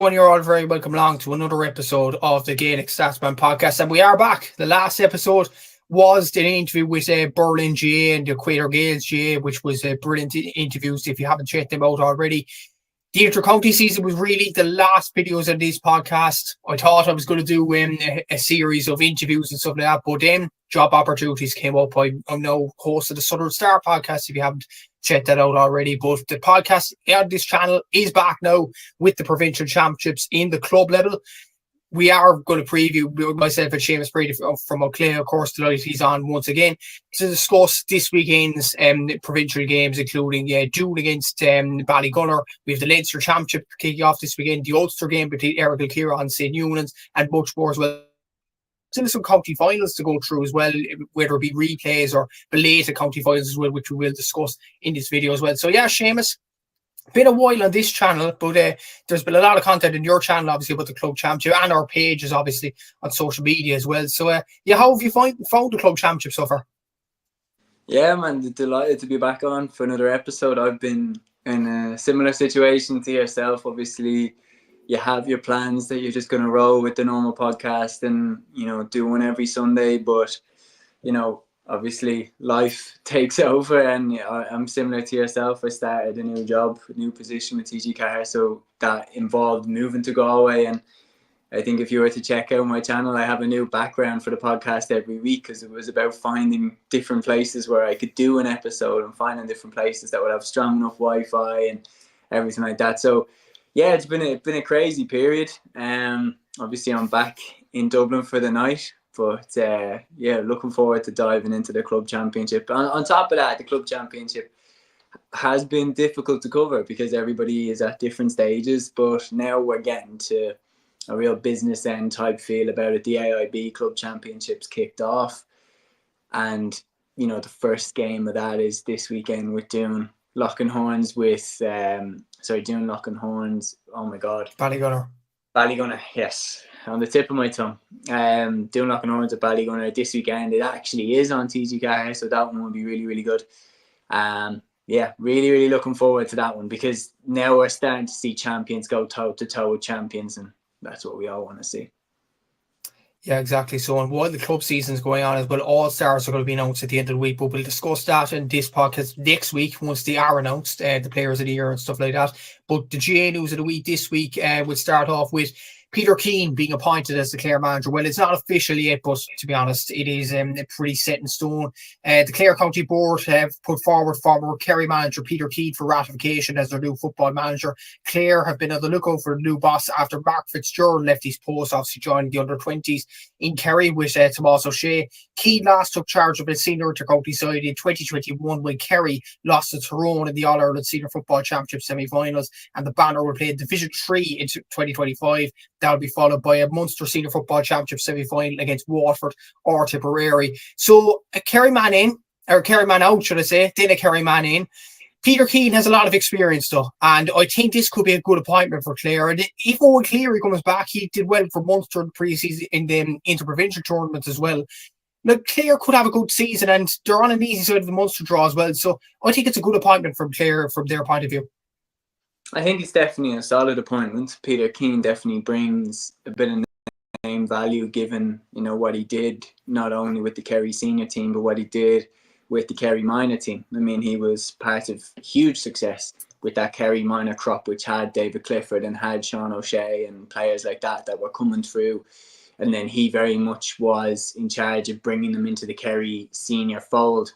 You're all very welcome along to another episode of the Gaelic Statsman podcast, and we are back. The last episode was an interview with Berlin GA and the Equator Gaels GA, which was brilliant interviews. If you haven't checked them out already, the inter-county season was really the last videos of this podcast. I thought I was going to do a series of interviews and stuff like that, but then job opportunities came up. I'm now host of the Southern Star podcast, if you haven't checked that out already. But the podcast on this channel is back now with the Provincial Championships in the club level. We are going to preview myself and Seamus Brady from Clare, of course, tonight he's on once again to discuss this weekend's provincial games, including Doon against Ballygunner. We have the Leinster Championship kicking off this weekend, the Ulster game between Errigal, Ciaran and St Lomans, and much more as well. Still some county finals to go through as well, whether it be replays or belated county finals as well, which we will discuss in this video as well. So yeah, Seamus, been a while on this channel, but there's been a lot of content in your channel, obviously, about the club championship, and our pages, obviously, on social media as well. So, how have you found the club championship so far? Yeah, man, delighted to be back on for another episode. I've been in a similar situation to yourself. Obviously, you have your plans that you're just going to roll with the normal podcast and, do one every Sunday. But, obviously life takes over, and I'm similar to yourself. I started a new job, a new position with TG Car, so that involved moving to Galway. And I think if you were to check out my channel, I have a new background for the podcast every week, because it was about finding different places where I could do an episode and finding different places that would have strong enough Wi-Fi and everything like that. So yeah, it's been a crazy period. Obviously I'm back in Dublin for the night. But looking forward to diving into the club championship. On top of that, the club championship has been difficult to cover because everybody is at different stages. But now we're getting to a real business end type feel about it. The AIB club championships kicked off, and the first game of that is this weekend with Doon Loughnhorns Doon Loughnhorns. Oh my God, Ballygunner, yes. On the tip of my tongue. Doon Loughnhorns at Ballygunner this weekend. It actually is on TG Car, so that one will be really, really good. Really, really looking forward to that one, because now we're starting to see champions go toe-to-toe with champions, and that's what we all want to see. Yeah, exactly. So, and while the club season is going on as well, all stars are going to be announced at the end of the week, but we'll discuss that in this podcast next week once they are announced, the players of the year and stuff like that. But the GA news of the week this week will start off with Peter Keane being appointed as the Clare manager. Well, it's not official yet, but to be honest, it is pretty set in stone. The Clare County Board have put forward former Kerry manager Peter Keane for ratification as their new football manager. Clare have been on the lookout for a new boss after Mark Fitzgerald left his post, obviously joining the under-20s in Kerry with Tomas O'Shea. Keane last took charge of the senior inter-county side in 2021 when Kerry lost to Tyrone in the All-Ireland Senior Football Championship semi-finals, and the banner will play in Division 3 in 2025. That'll be followed by a Munster Senior Football Championship semi-final against Waterford or Tipperary. So a Kerry man in, or Kerry man out, should I say, then a Kerry man in. Peter Keane has a lot of experience though, and I think this could be a good appointment for Clare. And if Owen Cleary comes back, he did well for Munster in the pre-season in the interprovincial tournaments as well. Now, Clare could have a good season, and they're on an easy side of the Munster draw as well. So I think it's a good appointment from Clare from their point of view. I think it's definitely a solid appointment. Peter Keane definitely brings a bit of name value, given what he did not only with the Kerry senior team, but what he did with the Kerry minor team. I mean, he was part of huge success with that Kerry minor crop, which had David Clifford and had Sean O'Shea and players like that were coming through. And then he very much was in charge of bringing them into the Kerry senior fold.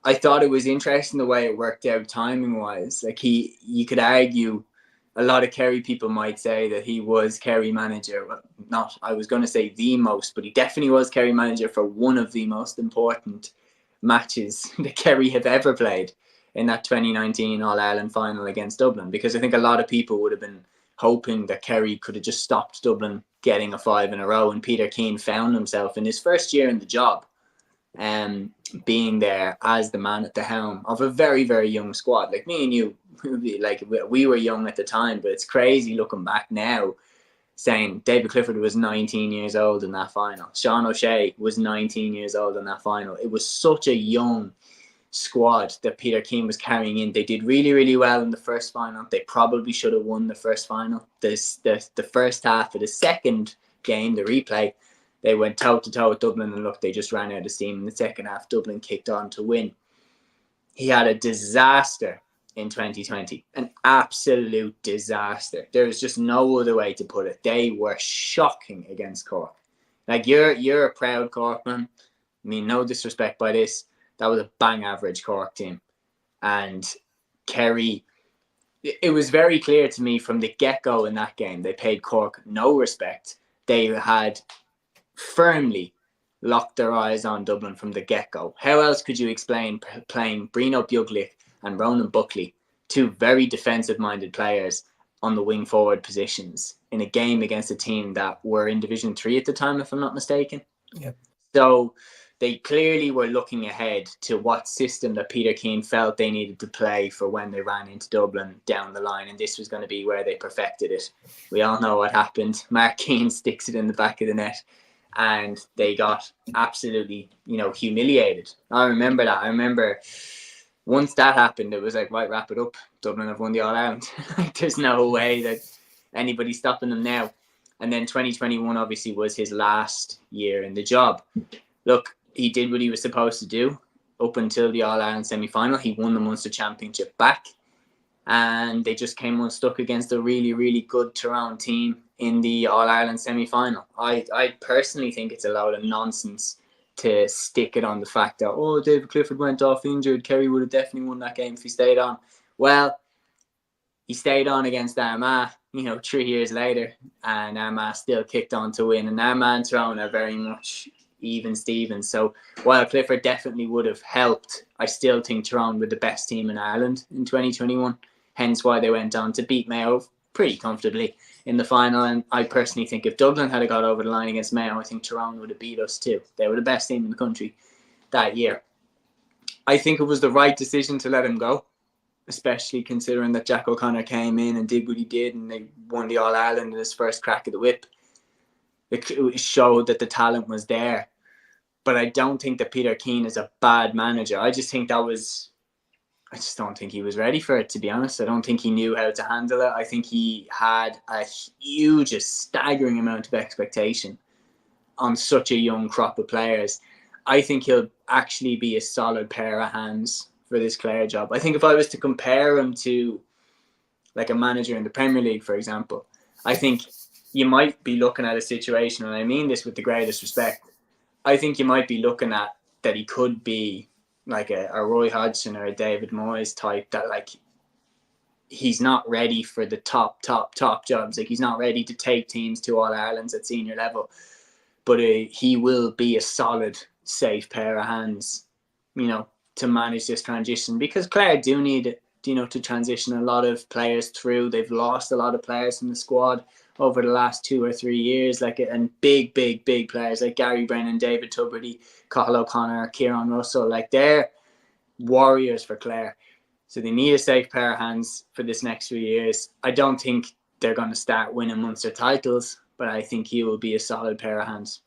I thought it was interesting the way it worked out timing-wise. Like you could argue, a lot of Kerry people might say that he was Kerry manager. Well, not, I was going to say the most, but he definitely was Kerry manager for one of the most important matches that Kerry have ever played in that 2019 All-Ireland final against Dublin. Because I think a lot of people would have been hoping that Kerry could have just stopped Dublin getting a 5 in a row, and Peter Keane found himself in his first year in the job, being there as the man at the helm of a very, very young squad. Like me and you, like we were young at the time, but it's crazy looking back now, saying David Clifford was 19 years old in that final. Sean O'Shea was 19 years old in that final. It was such a young squad that Peter Keane was carrying in. They did really, really well in the first final. They probably should have won the first final. The first half of the second game, the replay, they went toe-to-toe with Dublin, and look, they just ran out of steam. In the second half, Dublin kicked on to win. He had a disaster in 2020, an absolute disaster. There was just no other way to put it. They were shocking against Cork. Like, you're a proud Cork man. I mean, no disrespect by this. That was a bang average Cork team. And Kerry, it was very clear to me from the get-go in that game, they paid Cork no respect. They had firmly locked their eyes on Dublin from the get-go. How else could you explain playing Brino Buglik and Ronan Buckley, two very defensive-minded players, on the wing-forward positions in a game against a team that were in Division 3 at the time, if I'm not mistaken? Yep. So they clearly were looking ahead to what system that Peter Keane felt they needed to play for when they ran into Dublin down the line, and this was going to be where they perfected it. We all know what happened. Mark Keane sticks it in the back of the net, and they got absolutely, humiliated. I remember that. I remember once that happened, it was like, right, wrap it up. Dublin have won the All-Ireland. There's no way that anybody's stopping them now. And then 2021 obviously was his last year in the job. Look, he did what he was supposed to do up until the All-Ireland semi-final. He won the Munster Championship back, and they just came unstuck against a really, really good Tyrone team in the All-Ireland semi-final. I personally think it's a load of nonsense to stick it on the fact that, David Clifford went off injured, Kerry would have definitely won that game if he stayed on. Well, he stayed on against Armagh, 3 years later, and Armagh still kicked on to win. And Armagh and Tyrone are very much even Stevens. So while Clifford definitely would have helped, I still think Tyrone were the best team in Ireland in 2021. Hence why they went on to beat Mayo pretty comfortably in the final. And I personally think if Dublin had got over the line against Mayo, I think Tyrone would have beat us too. They were the best team in the country that year. I think it was the right decision to let him go, especially considering that Jack O'Connor came in and did what he did, and they won the All-Ireland in his first crack of the whip. It showed that the talent was there. But I don't think that Peter Keane is a bad manager. I just don't think he was ready for it, to be honest. I don't think he knew how to handle it. I think he had a staggering amount of expectation on such a young crop of players. I think he'll actually be a solid pair of hands for this Clare job. I think if I was to compare him to like a manager in the Premier League, for example, I think you might be looking at a situation, and I mean this with the greatest respect, I think you might be looking at that he could be like a Roy Hodgson or a David Moyes type, that like he's not ready for the top jobs. Like, he's not ready to take teams to All-Irelands at senior level, but he will be a solid, safe pair of hands, to manage this transition, because Clare do need, to transition a lot of players through. They've lost a lot of players from the squad over the last 2 or 3 years, and big players like Gary Brennan, David Tubridy, Cathal O'Connor, Ciaran Russell, like, they're warriors for Clare. So they need a safe pair of hands for this next 3 years. I don't think they're going to start winning Munster titles, but I think he will be a solid pair of hands.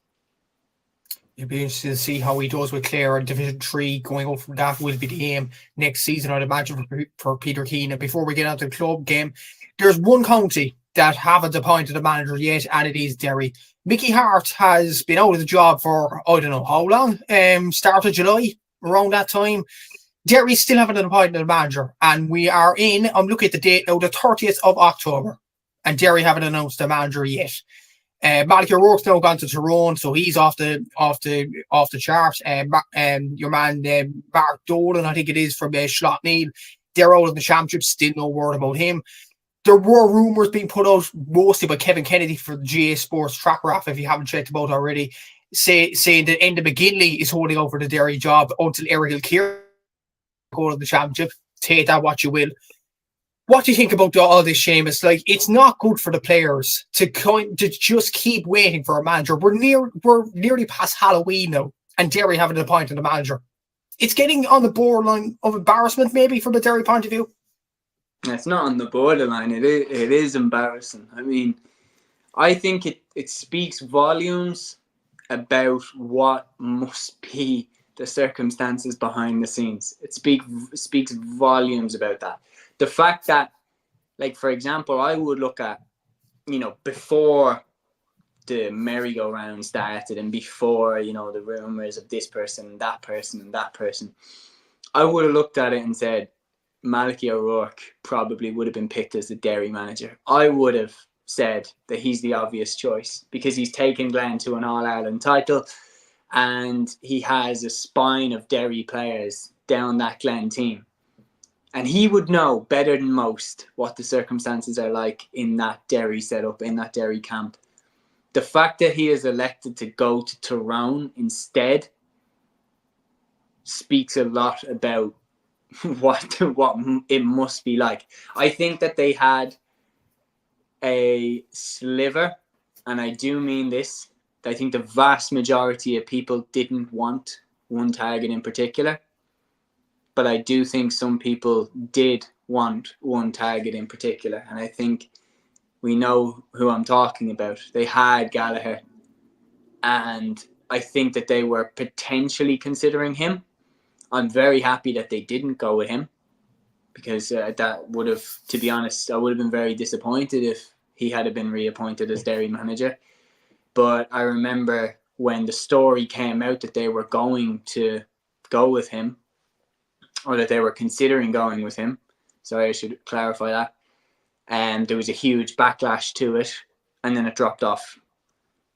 It'll be interesting to see how he does with Clare in Division 3. Going up from that will be the aim next season, I'd imagine, for Peter Keane. And before we get on to the club game, there's one county that haven't appointed a manager yet, and it is Derry. Mickey Hart has been out of the job for, I don't know how long, start of July, around that time. Derry still haven't appointed a manager, and we are I'm looking at the date now, the 30th of October, and Derry haven't announced a manager yet. Malachy O'Rourke's now gone to Tyrone, so he's off the chart. Your man Mark Dolan, I think it is, from Schlottmead, they're out of the championship. Still no word about him. There were rumours being put out mostly by Kevin Kennedy for the GA Sports Tracker app, if you haven't checked them out already, saying that Enda McGinley is holding out for the Derry job until Errigal Keane go to the championship. Take that what you will. What do you think about all this, Seamus? Like, it's not good for the players to just keep waiting for a manager. We're nearly past Halloween now, and Derry haven't appointed a manager. It's getting on the borderline of embarrassment, maybe, from the Derry point of view. It's not on the borderline. It is embarrassing. I mean, I think it speaks volumes about what must be the circumstances behind the scenes. It speaks volumes about that. The fact that, like, for example, I would look at, before the merry-go-round started and before, the rumours of this person and that person and that person, I would have looked at it and said, Malachy O'Rourke probably would have been picked as the Derry manager. I would have said that he's the obvious choice because he's taken Glen to an All-Ireland title and he has a spine of Derry players down that Glen team. And he would know better than most what the circumstances are like in that Derry setup, in that Derry camp. The fact that he is elected to go to Tyrone instead speaks a lot about what it must be like. I think that they had a sliver, and I do mean this, I think the vast majority of people didn't want one target in particular, but I do think some people did want one target in particular, and I think we know who I'm talking about. They had Gallagher, and I think that they were potentially considering him. I'm very happy that they didn't go with him because that would have, to be honest, I would have been very disappointed if he had been reappointed as Derry manager. But I remember when the story came out that they were going to go with him, or that they were considering going with him. Sorry, I should clarify that. And there was a huge backlash to it, and then it dropped off.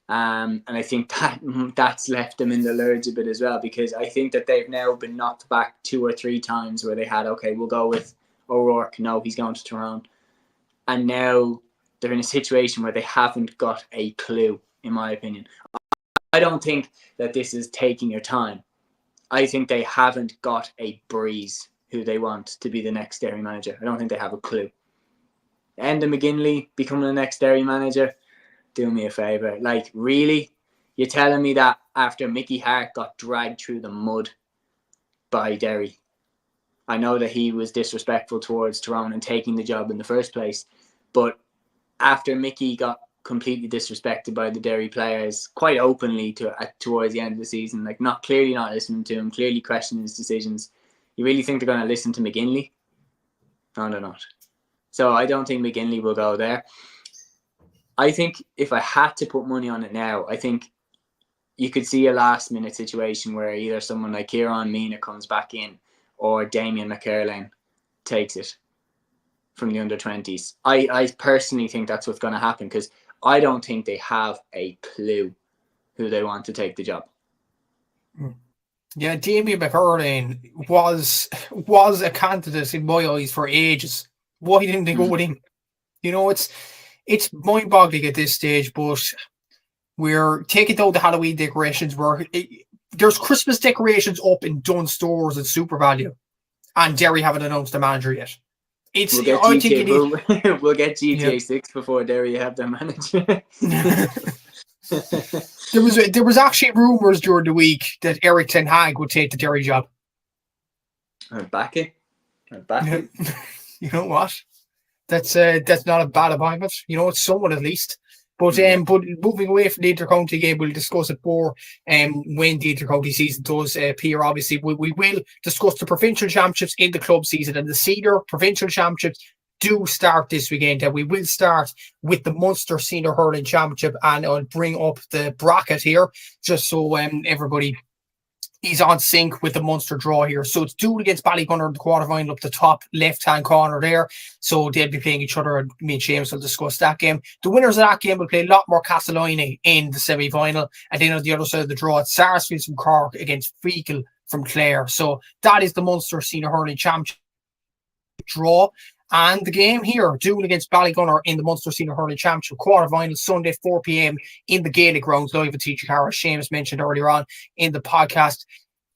And I think that's left them in the lurch a bit as well, because I think that they've now been knocked back 2 or 3 times where they had, okay, we'll go with O'Rourke. No, he's going to Tyrone. And now they're in a situation where they haven't got a clue, in my opinion. I don't think that this is taking your time. I think they haven't got a breeze who they want to be the next Derry manager. I don't think they have a clue. Enda McGinley becoming the next Derry manager, do me a favour. Like, really? You're telling me that after Mickey Hart got dragged through the mud by Derry? I know that he was disrespectful towards Tyrone and taking the job in the first place, but after Mickey got completely disrespected by the Derry players quite openly towards the end of the season, like not listening to him, clearly questioning his decisions, you really think they're going to listen to McGinley? No, they're not. So I don't think McGinley will go there. I think if I had to put money on it now, I think you could see a last minute situation where either someone like Ciaran Mina comes back in or Damien McCurlane takes it from the under-20s. I personally think that's what's going to happen because I don't think they have a clue who they want to take the job. Yeah, Damien McCurlane was a candidate in my eyes for ages. Why didn't they go with him? It's mind-boggling at this stage, but we're taking down the Halloween decorations. There's Christmas decorations up in Dunn stores and Super Value, and Derry haven't announced the manager yet. We'll get GTA 6 before Derry have their manager. There was actually rumours during the week that Eric Ten Hag would take the Derry job. I'd back it. You know what? That's not a bad appointment. It's someone at least. But but moving away from the intercounty game, we'll discuss it more when the intercounty season does appear. Obviously, we will discuss the provincial championships in the club season, and the senior provincial championships do start this weekend. And we will start with the Munster Senior Hurling Championship, and I'll bring up the bracket here just so everybody is on sync with the Munster draw here. So it's Doon against Ballygunner in the quarterfinal up the top left-hand corner there. So they'll be playing each other, and me and Seamus will discuss that game. The winners of that game will play a lot more Castleiney in the semi-final. And then on the other side of the draw, it's Sarsfields from Cork against Errigal from Clare. So that is the Munster Senior Hurling Championship draw. And the game here, Doon against Ballygunner in the Munster Senior Hurling Championship quarterfinal, Sunday, 4 p.m. in the Gaelic grounds, live at TG Carr, as Seamus mentioned earlier on in the podcast.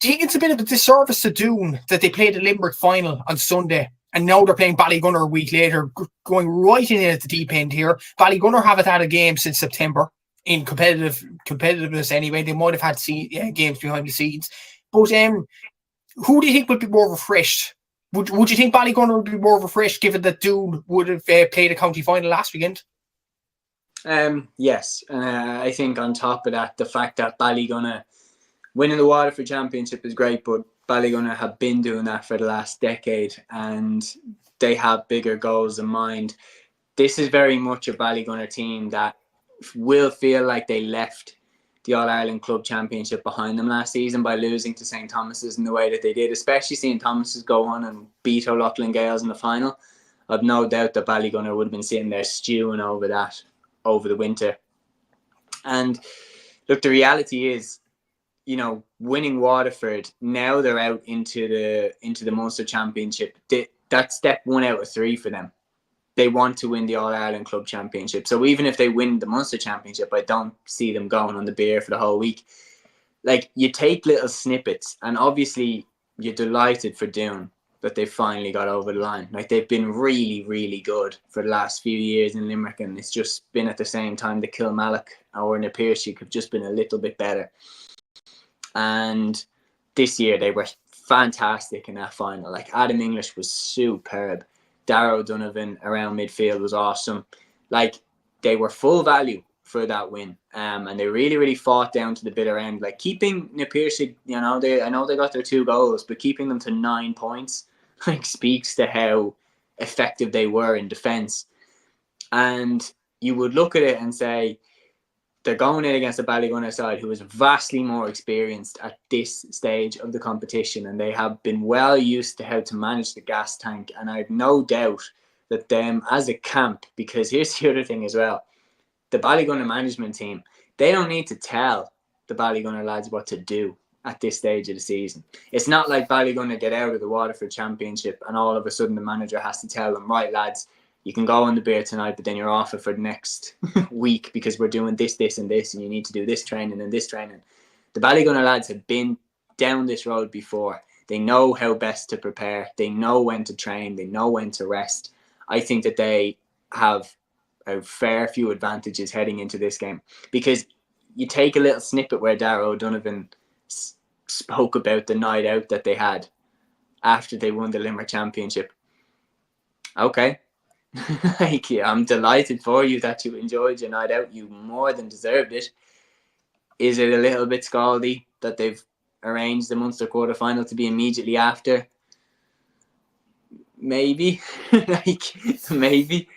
Do you think it's a bit of a disservice to Doon that they played the Limerick final on Sunday and now they're playing Ballygunner a week later, going right in at the deep end here? Ballygunner haven't had a game since September in competitiveness anyway. They might have had games behind the scenes. But who do you think would be more refreshed? Would you think Ballygunner would be more refreshed given that Doon would have played a county final last weekend? Yes. I think on top of that, the fact that Ballygunner winning the Waterford Championship is great, but Ballygunner have been doing that for the last decade, and they have bigger goals in mind. This is very much a Ballygunner team that will feel like they left the All-Ireland Club Championship behind them last season by losing to St Thomas's in the way that they did, especially seeing Thomas's go on and beat O'Loughlin Gaels in the final. I've no doubt that Ballygunner would have been sitting there stewing over that over the winter. And look, the reality is, you know, winning Waterford, now they're out into the Munster Championship. That's step 1 out of 3 for them. They want to win the All-Ireland Club Championship. So even if they win the Munster Championship, I don't see them going on the beer for the whole week. Like, you take little snippets, and obviously you're delighted for Doon that they finally got over the line. Like, they've been really, really good for the last few years in Limerick, and it's just been at the same time the Kilmallock or Na Piarsaigh have just been a little bit better. And this year they were fantastic in that final. Like, Adam English was superb. Darragh O'Donovan around midfield was awesome. Like, they were full value for that win. And they really, really fought down to the bitter end. Like, keeping Na Piarsaigh, you know, I know they got their 2 goals, but keeping them to 9 points, like, speaks to how effective they were in defence. And you would look at it and say, they're going in against a Ballygunner side who is vastly more experienced at this stage of the competition, and they have been well used to how to manage the gas tank. And I have no doubt that them as a camp, because here's the other thing as well, the Ballygunner management team, they don't need to tell the Ballygunner lads what to do at this stage of the season. It's not like Ballygunner get out of the Waterford Championship and all of a sudden the manager has to tell them, right lads, you can go on the beer tonight, but then you're off it for the next week because we're doing this, this, and this, and you need to do this training and this training. The Ballygunner lads have been down this road before. They know how best to prepare. They know when to train. They know when to rest. I think that they have a fair few advantages heading into this game, because you take a little snippet where Darragh O'Donovan spoke about the night out that they had after they won the Limerick Championship. Okay. Like, yeah, I'm delighted for you that you enjoyed your night out. You more than deserved it. Is it a little bit scaldy that they've arranged the Munster quarter-final to be immediately after? Maybe. Maybe.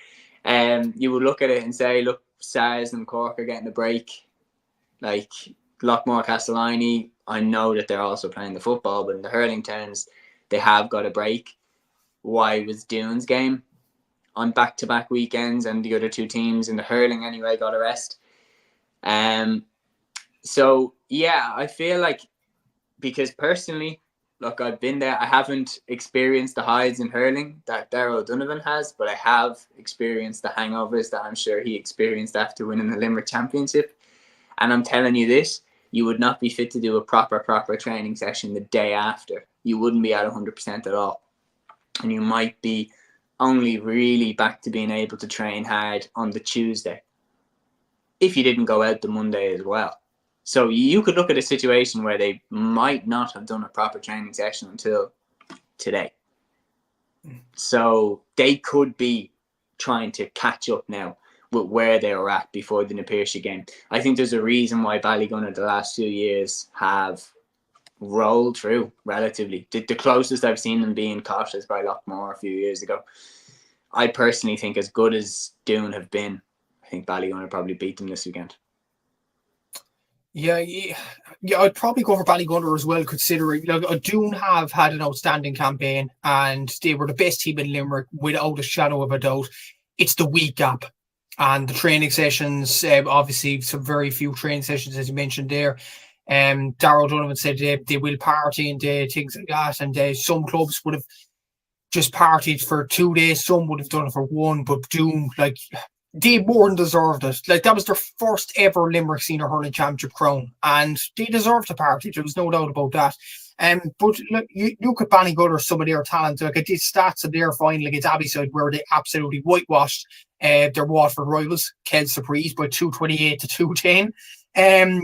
You would look at it and say, look, SARS and Cork are getting a break. Like, Lockmore, Castellini, I know that they're also playing the football, but in the hurling terms, they have got a break. Why was Doon's game on back-to-back weekends and the other 2 teams in the hurling anyway got a rest? So, yeah, I feel like, because personally, look, I've been there. I haven't experienced the highs in hurling that Darragh O'Donovan has, but I have experienced the hangovers that I'm sure he experienced after winning the Limerick Championship. And I'm telling you this, you would not be fit to do a proper training session the day after. You wouldn't be at 100% at all. And you might be only really back to being able to train hard on the Tuesday, if you didn't go out the Monday as well. So you could look at a situation where they might not have done a proper training session until today. So they could be trying to catch up now with where they were at before the Na Piarsaigh game. I think there's a reason why Ballygunner the last few years have rolled through relatively. The closest I've seen them being caught is by Lockmore a few years ago. I personally think, as good as Doon have been, I think Ballygunner probably beat them this weekend. Yeah, I'd probably go for Ballygunner as well, considering Doon have had an outstanding campaign and they were the best team in Limerick without a shadow of a doubt. It's the week gap and the training sessions, obviously some very few training sessions as you mentioned there. Darragh O'Donovan said they will party and things like that, and some clubs would have just partied for 2 days, some would have done it for 1, but Doon, like, they more than deserved it. Like, that was their first ever Limerick Senior Hurling Championship crown, and they deserved to party. There was no doubt about that. But look, you look at Ballygunner, some of their talent. Look at these stats of their final against Abbeylara, where they absolutely whitewashed their Waterford rivals, Kells Surprise, by 228 to 210.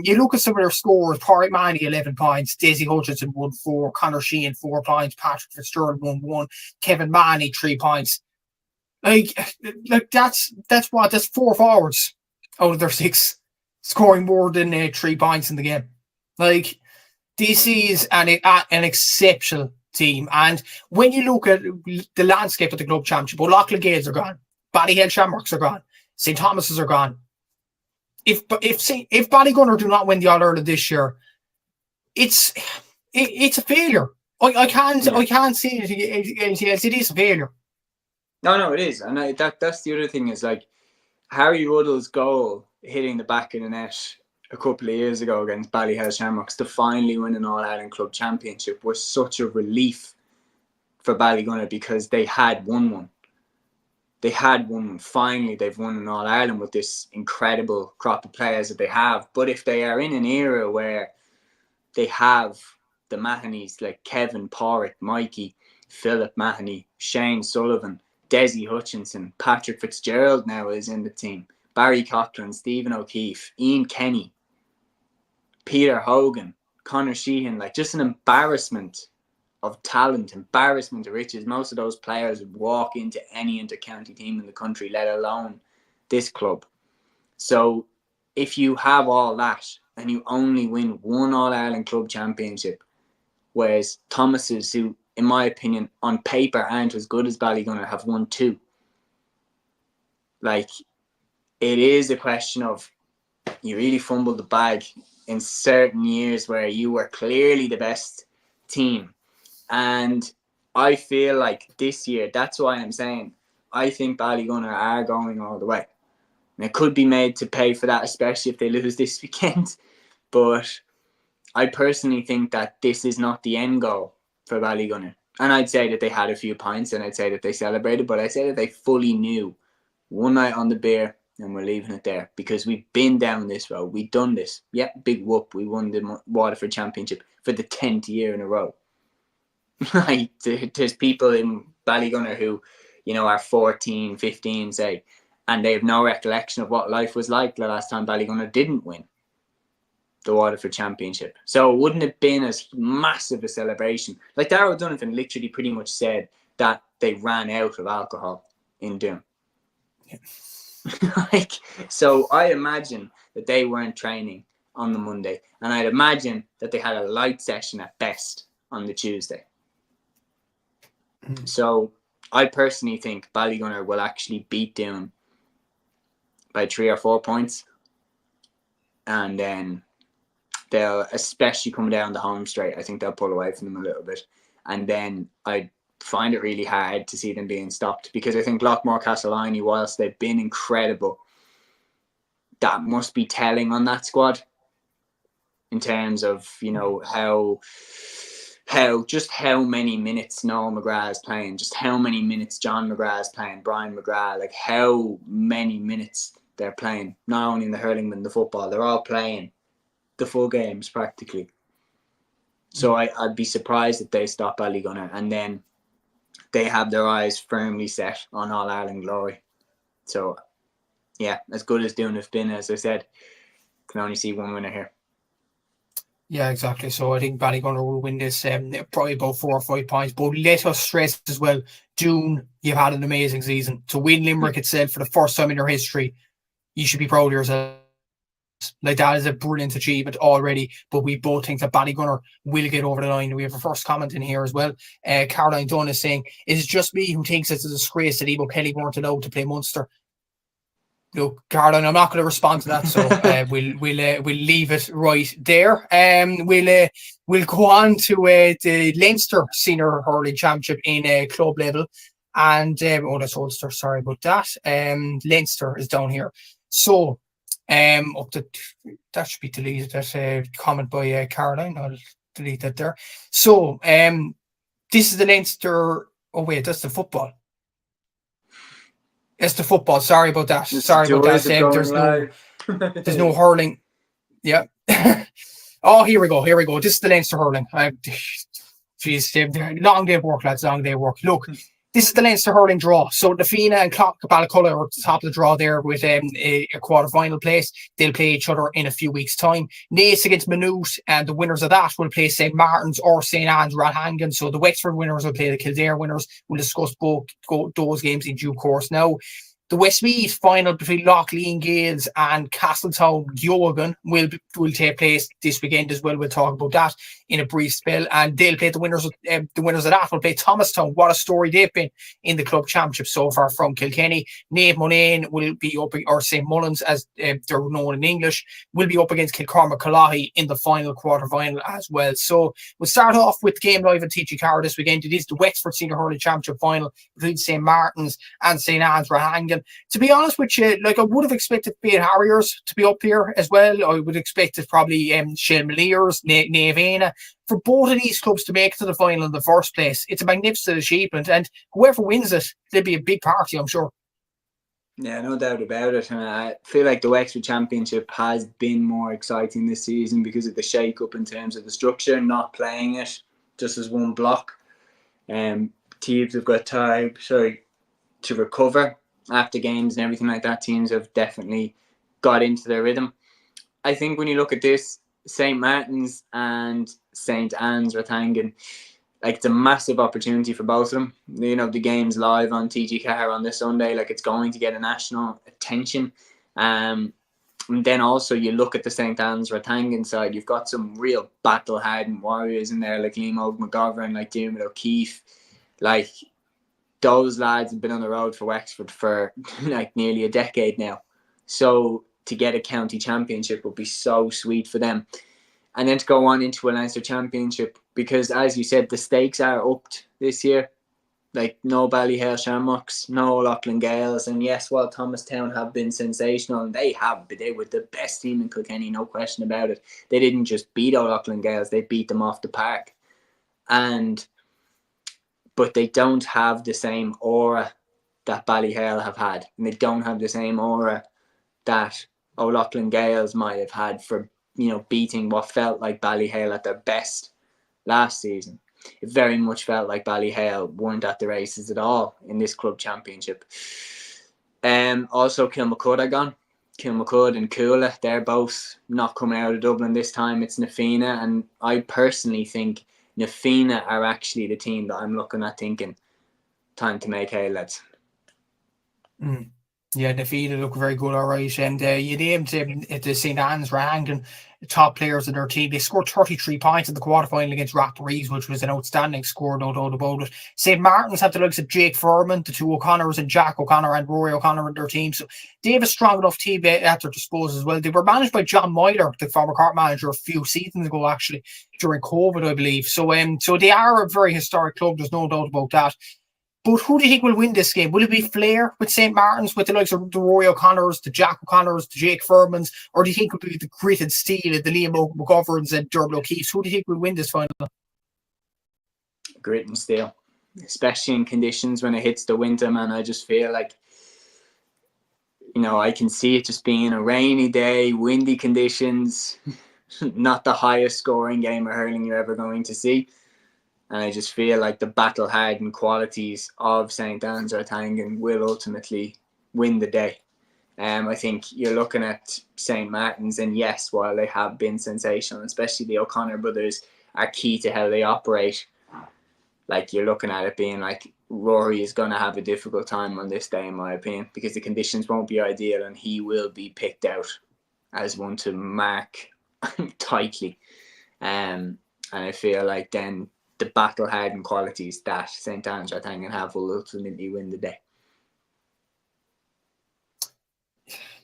You look at some of their scores: Pádraig Mahony 11 points, Daisy Hutchinson 1-4, Conor Sheehan 4 points, Patrick Fitzgerald 1-1, Kevin Mahony 3 points. Like that's 4 forwards out of their 6 scoring more than 3 points in the game. Like, This is an exceptional team. And when you look at the landscape of the club championship, O'Loughlin Gaels are gone. Ballyhale Shamrocks are gone. St Thomas's are gone. If Ballygunner do not win the All-Ireland this year, it's a failure. I can't say anything else. It is a failure. No, it is. And that's the other thing is like Harry Ruddle's goal hitting the back of the net a couple of years ago against Ballyhale Shamrocks to finally win an All-Ireland Club Championship was such a relief for Ballygunner because they had won one. They had won one. Finally, they've won an All-Ireland with this incredible crop of players that they have. But if they are in an era where they have the Mahaneys like Kevin Porritt, Mikey, Philip Mahoney, Shane Sullivan, Desi Hutchinson, Patrick Fitzgerald now is in the team, Barry Coughlin, Stephen O'Keefe, Ian Kenny, Peter Hogan, Conor Sheehan, like just an embarrassment of talent, embarrassment of riches. Most of those players would walk into any inter-county team in the country, let alone this club. So if you have all that and you only win one All-Ireland Club Championship, whereas Thomas's, who in my opinion on paper aren't as good as Ballygunner, have won two, like it is a question of you really fumbled the bag in certain years where you were clearly the best team. And I feel like this year, that's why I'm saying I think Ballygunner are going all the way. And it could be made to pay for that, especially if they lose this weekend. But I personally think that this is not the end goal for Ballygunner. And I'd say that they had a few pints and I'd say that they celebrated, but I'd say that they fully knew one night on the beer and we're leaving it there because we've been down this road. We've done this. Yeah, big whoop. We won the Waterford Championship for the 10th year in a row. Like, there's people in Ballygunner who, you know, are 14, 15, say, and they have no recollection of what life was like the last time Ballygunner didn't win the Waterford Championship. So it wouldn't have been as massive a celebration. Like, Darragh Donovan literally pretty much said that they ran out of alcohol in Doon. Yeah. Like, so I imagine that they weren't training on the Monday, and I'd imagine that they had a light session at best on the Tuesday. So I personally think Ballygunner will actually beat Doon by 3 or 4 points, and then they'll, especially come down the home straight, I think they'll pull away from them a little bit, and then I find it really hard to see them being stopped because I think Lockmore Castleiney, whilst they've been incredible, that must be telling on that squad in terms of, you know, how many minutes Noel McGrath is playing, just how many minutes John McGrath is playing, Brian McGrath, like how many minutes they're playing, not only in the hurling but in the football. They're all playing the full games practically. So I'd be surprised if they stop Ballygunner and then they have their eyes firmly set on All-Ireland glory. So, yeah, as good as Doon have been, as I said, can only see one winner here. Yeah, exactly. So I think Ballygunner will win this probably about 4 or 5 points. But let us stress as well, Doon, you've had an amazing season. To win Limerick itself for the first time in your history, you should be proud of yourself. Like, that is a brilliant achievement already, but we both think that Ballygunner will get over the line. We have a first comment in here as well. Caroline Dunn is saying, is it just me who thinks it's a disgrace that Evo Kelly weren't allowed to play Munster? Look, Caroline, I'm not going to respond to that, so we'll leave it right there. We'll go on to the Leinster Senior Hurling Championship in club level, and that's Ulster. Sorry about that. Leinster is down here, so. That should be deleted. That comment by Caroline. I'll delete that there. So this is the Leinster. Oh wait, that's the football. It's the football. Sorry about that. Sorry about that. There's no hurling. Yeah. Oh, here we go. This is the Leinster hurling. Jeez, long day of work, lads. Long day of work. Look. This is the Leinster hurling draw. So the Fianna and Ballycullen are at the top of the draw there with a quarter-final place. They'll play each other in a few weeks' time. Naas against Maynooth, and the winners of that will play St Martin's or St Anne's Rathangan. So the Wexford winners will play the Kildare winners. We'll discuss both those games in due course. Now, the Westmeath final between Loughlin Gaels and Castletown Geoghegan will take place this weekend as well. We'll talk about that in a brief spell, and they'll play the winners of that will play Thomastown. What a story they've been in the club championship so far from Kilkenny. Naomh Mullane will be up, or St Lomans as they're known in English, will be up against Kilcormac Calahi in the final quarter-final as well. So we'll start off with game live on TG4 this weekend. It is the Wexford Senior Hurling Championship final between St Martin's and St Anne's Rathangan. To be honest with you, like, I would have expected Fade Harriers to be up here as well. I would expect it probably Shelmaliers, Naomh. For both of these clubs to make it to the final in the first place, it's a magnificent achievement, and whoever wins it, there'll be a big party, I'm sure. Yeah, no doubt about it. And I feel like the Wexford Championship has been more exciting this season because of the shake-up in terms of the structure, not playing it just as one block. Teams have got time to recover after games and everything like that. Teams have definitely got into their rhythm. I think when you look at this, St Martin's and St Anne's Rathangan, like, it's a massive opportunity for both of them. You know, the game's live on TG4 on this Sunday. Like, it's going to get a national attention. And then also you look at the St Anne's Rathangan side, you've got some real battle-hardened warriors in there, like Liam McGovern, like Diarmuid O'Keefe. Like, those lads have been on the road for Wexford for like nearly a decade now. So to get a county championship would be so sweet for them. And then to go on into a Leinster Championship, because as you said, the stakes are upped this year. Like, no Ballyhale Shamrocks, no Loughlin Gaels, and yes, while Thomastown have been sensational, and they were the best team in Kilkenny, no question about it. They didn't just beat Loughlin Gaels, they beat them off the park. But they don't have the same aura that Ballyhale have had, and they don't have the same aura that Loughlin Gaels might have had for, you know, beating what felt like Ballyhale at their best last season. It very much felt like Ballyhale weren't at the races at all in this club championship. Also, Kilmacud are gone. Kilmacud and Coolera, they're both not coming out of Dublin this time. It's Na Fianna, and I personally think Na Fianna are actually the team that I'm looking at thinking, time to make hay, lads. Yeah, Na Fianna look very good, all right. And you named the St Anne's Rathangan top players in their team. They scored 33 points in the quarterfinal against Rathangan, which was an outstanding score, no doubt about it. St Martin's have the likes of Jake Furman, the two O'Connors, and Jack O'Connor and Rory O'Connor in their team. So they have a strong enough team at their disposal as well. They were managed by John Moyler, the former Cork manager, a few seasons ago, actually, during COVID, I believe. So they are a very historic club, there's no doubt about that. But who do you think will win this game? Will it be Flair with St Martin's, with the likes of the Rory O'Connors, the Jack O'Connors, the Jake Furmans, or do you think it will be the grit and steel of the Liam McGoverns and Diarmuid O'Keefe? Who do you think will win this final? Grit and steel, especially in conditions when it hits the winter, man. I just feel like, you know, I can see it just being a rainy day, windy conditions, not the highest scoring game of hurling you're ever going to see. And I just feel like the battle-hardened qualities of St Anne's Rathangan will ultimately win the day. I think you're looking at St Martin's, and yes, while they have been sensational, especially the O'Connor brothers are key to how they operate. Like, you're looking at it being like Rory is going to have a difficult time on this day, in my opinion, because the conditions won't be ideal, and he will be picked out as one to mark tightly. And I feel like then the battle-hardened qualities that St Anne's Rathangan have will ultimately win the day.